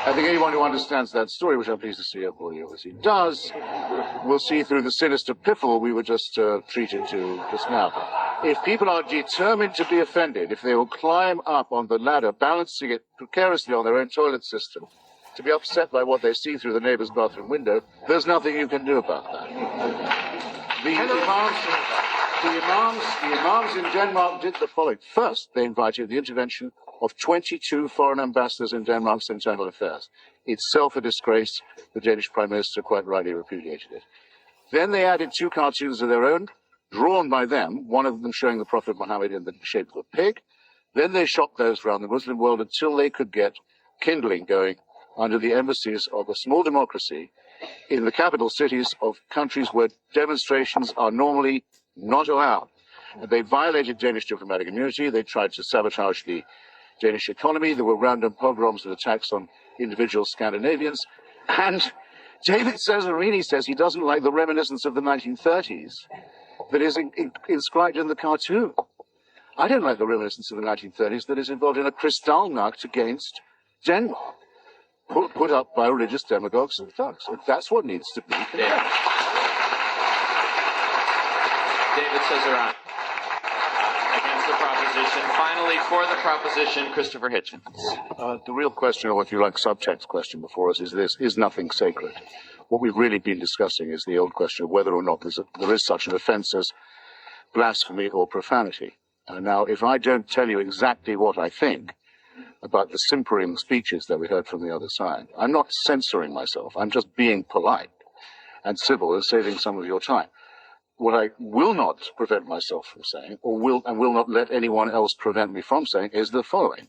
I think anyone who understands that story, which I'm pleased to see everybody obviously does, will see through the sinister piffle we were just treated to just now. If people are determined to be offended, if they will climb up on the ladder, balancing it precariously on their own toilet system, to be upset by what they see through the neighbor's bathroom window, there's nothing you can do about that. The imams in Denmark did the following. First, they invited the intervention of 22 foreign ambassadors in Denmark's internal affairs. Itself a disgrace. The Danish Prime Minister quite rightly repudiated it. Then they added 2 cartoons of their own, drawn by them, one of them showing the Prophet Muhammad in the shape of a pig. Then they shot those around the Muslim world until they could get kindling going under the embassies of a small democracy in the capital cities of countries where demonstrations are normally not allowed. And they violated Danish diplomatic immunity. They tried to sabotage the Danish economy. There were random pogroms and attacks on individual Scandinavians. And David Cesarini says he doesn't like the reminiscence of the 1930s that is inscribed in the cartoon. I don't like the reminiscence of the 1930s that is involved in a Kristallnacht against Denmark, put up by religious demagogues and thugs. And that's what needs to be condemned. David Cesarani. Against the proposition. Finally, for the proposition, Christopher Hitchens. The real question, or if you like, subtext question before us is this: is nothing sacred? What we've really been discussing is the old question of whether or not there is such an offense as blasphemy or profanity. Now, if I don't tell you exactly what I think about the simpering speeches that we heard from the other side, I'm not censoring myself. I'm just being polite and civil and saving some of your time. What I will not prevent myself from saying, or will not let anyone else prevent me from saying, is the following.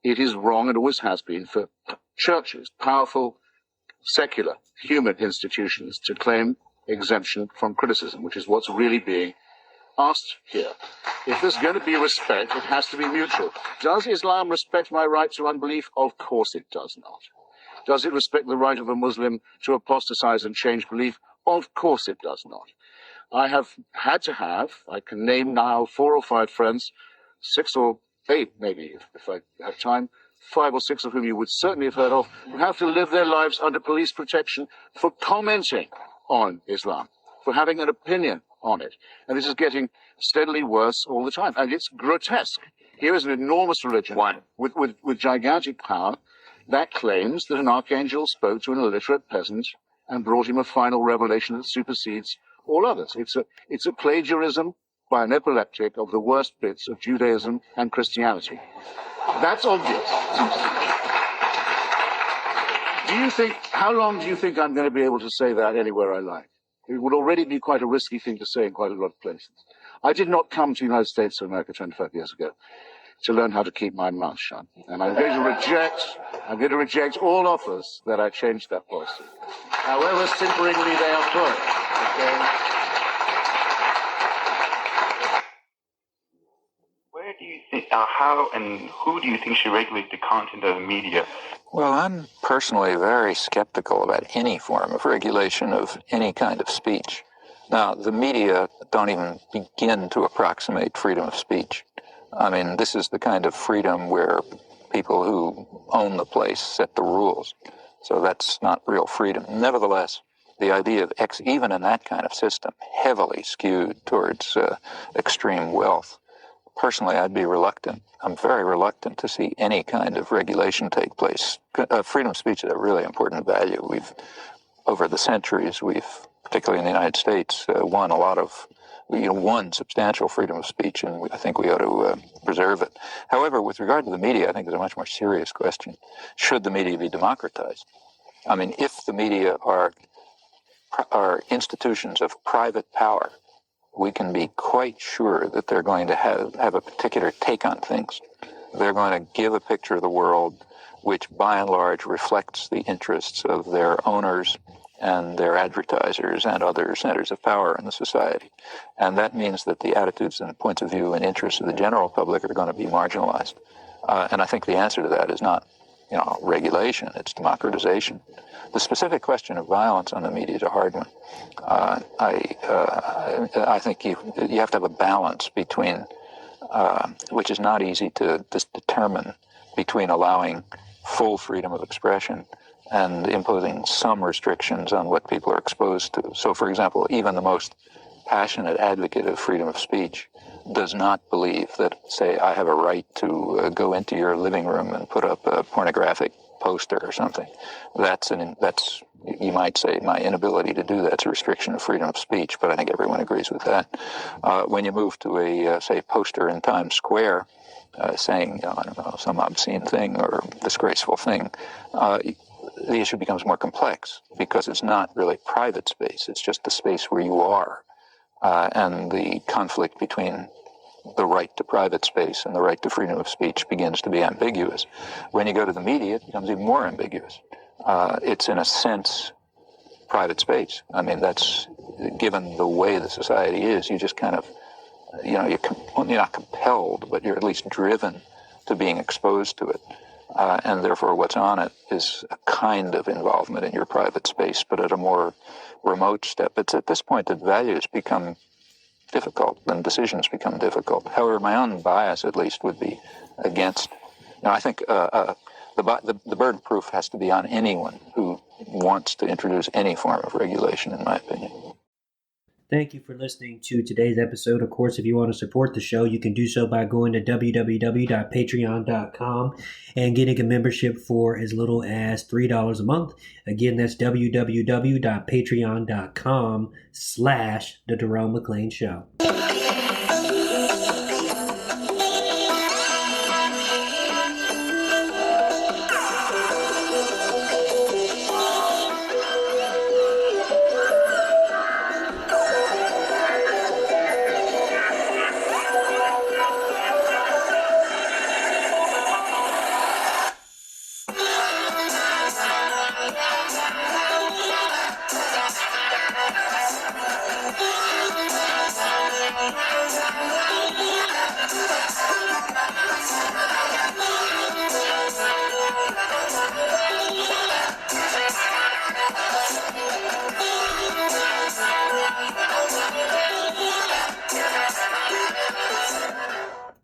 It is wrong, and always has been, for churches, powerful, secular, human institutions, to claim exemption from criticism, which is what's really being asked here. If there's going to be respect, it has to be mutual. Does Islam respect my right to unbelief? Of course it does not. Does it respect the right of a Muslim to apostatize and change belief? Of course it does not. I have had to have, I can name now 4 or 5 friends, 6 or 8 maybe, if I have time, 5 or 6 of whom you would certainly have heard of, who have to live their lives under police protection for commenting on Islam, for having an opinion on it. And this is getting steadily worse all the time. And it's grotesque. Here is an enormous religion with gigantic power that claims that an archangel spoke to an illiterate peasant and brought him a final revelation that supersedes all others. It's a plagiarism by an epileptic of the worst bits of Judaism and Christianity. That's obvious. How long do you think I'm going to be able to say that anywhere I like? It would already be quite a risky thing to say in quite a lot of places. I did not come to the United States of America 25 years ago to learn how to keep my mouth shut. And I'm going to reject all offers that I change that policy, however simperingly they are put. Okay? Where do you think, how and who do you think should regulate the content of the media? Well, I'm personally very skeptical about any form of regulation of any kind of speech. Now, the media don't even begin to approximate freedom of speech. I mean, this is the kind of freedom where people who own the place set the rules. So that's not real freedom. Nevertheless, the idea of even in that kind of system, heavily skewed towards extreme wealth, personally, I'd be reluctant. I'm very reluctant to see any kind of regulation take place. Freedom of speech is a really important value. Over the centuries, particularly in the United States, won substantial freedom of speech, and I think we ought to preserve it. However, with regard to the media, I think there's a much more serious question. Should the media be democratized? I mean, if the media are institutions of private power, we can be quite sure that they're going to have a particular take on things. They're going to give a picture of the world which, by and large, reflects the interests of their owners and their advertisers and other centers of power in the society. And that means that the attitudes and points of view and interests of the general public are going to be marginalized. And I think the answer to that is not, regulation, it's democratization. The specific question of violence on the media is a hard one. I think you have to have a balance between, which is not easy to determine, between allowing full freedom of expression and imposing some restrictions on what people are exposed to. So, for example, even the most passionate advocate of freedom of speech does not believe that, say, I have a right to go into your living room and put up a pornographic poster or something. That's, you might say, my inability to do that's a restriction of freedom of speech, but I think everyone agrees with that. When you move to a, say, poster in Times Square saying, I don't know, some obscene thing or disgraceful thing, the issue becomes more complex because it's not really private space. It's just the space where you are. And the conflict between the right to private space and the right to freedom of speech begins to be ambiguous. When you go to the media, it becomes even more ambiguous. It's, in a sense, private space. I mean, that's, given the way the society is, you just kind of, you're not compelled, but you're at least driven to being exposed to it. And therefore what's on it is a kind of involvement in your private space, but at a more remote step. It's at this point that values become difficult and decisions become difficult. However, my own bias, at least, would be against. I think the burden of proof has to be on anyone who wants to introduce any form of regulation, in my opinion. Thank you for listening to today's episode. Of course, if you want to support the show, you can do so by going to www.patreon.com and getting a membership for as little as $3 a month. Again, that's www.patreon.com/The Jerome McClain Show.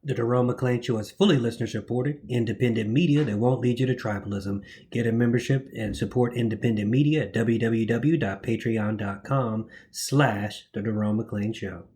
The Jerome McClain Show is fully listener-supported, independent media that won't lead you to tribalism. Get a membership and support independent media at www.patreon.com/The Jerome McClain Show.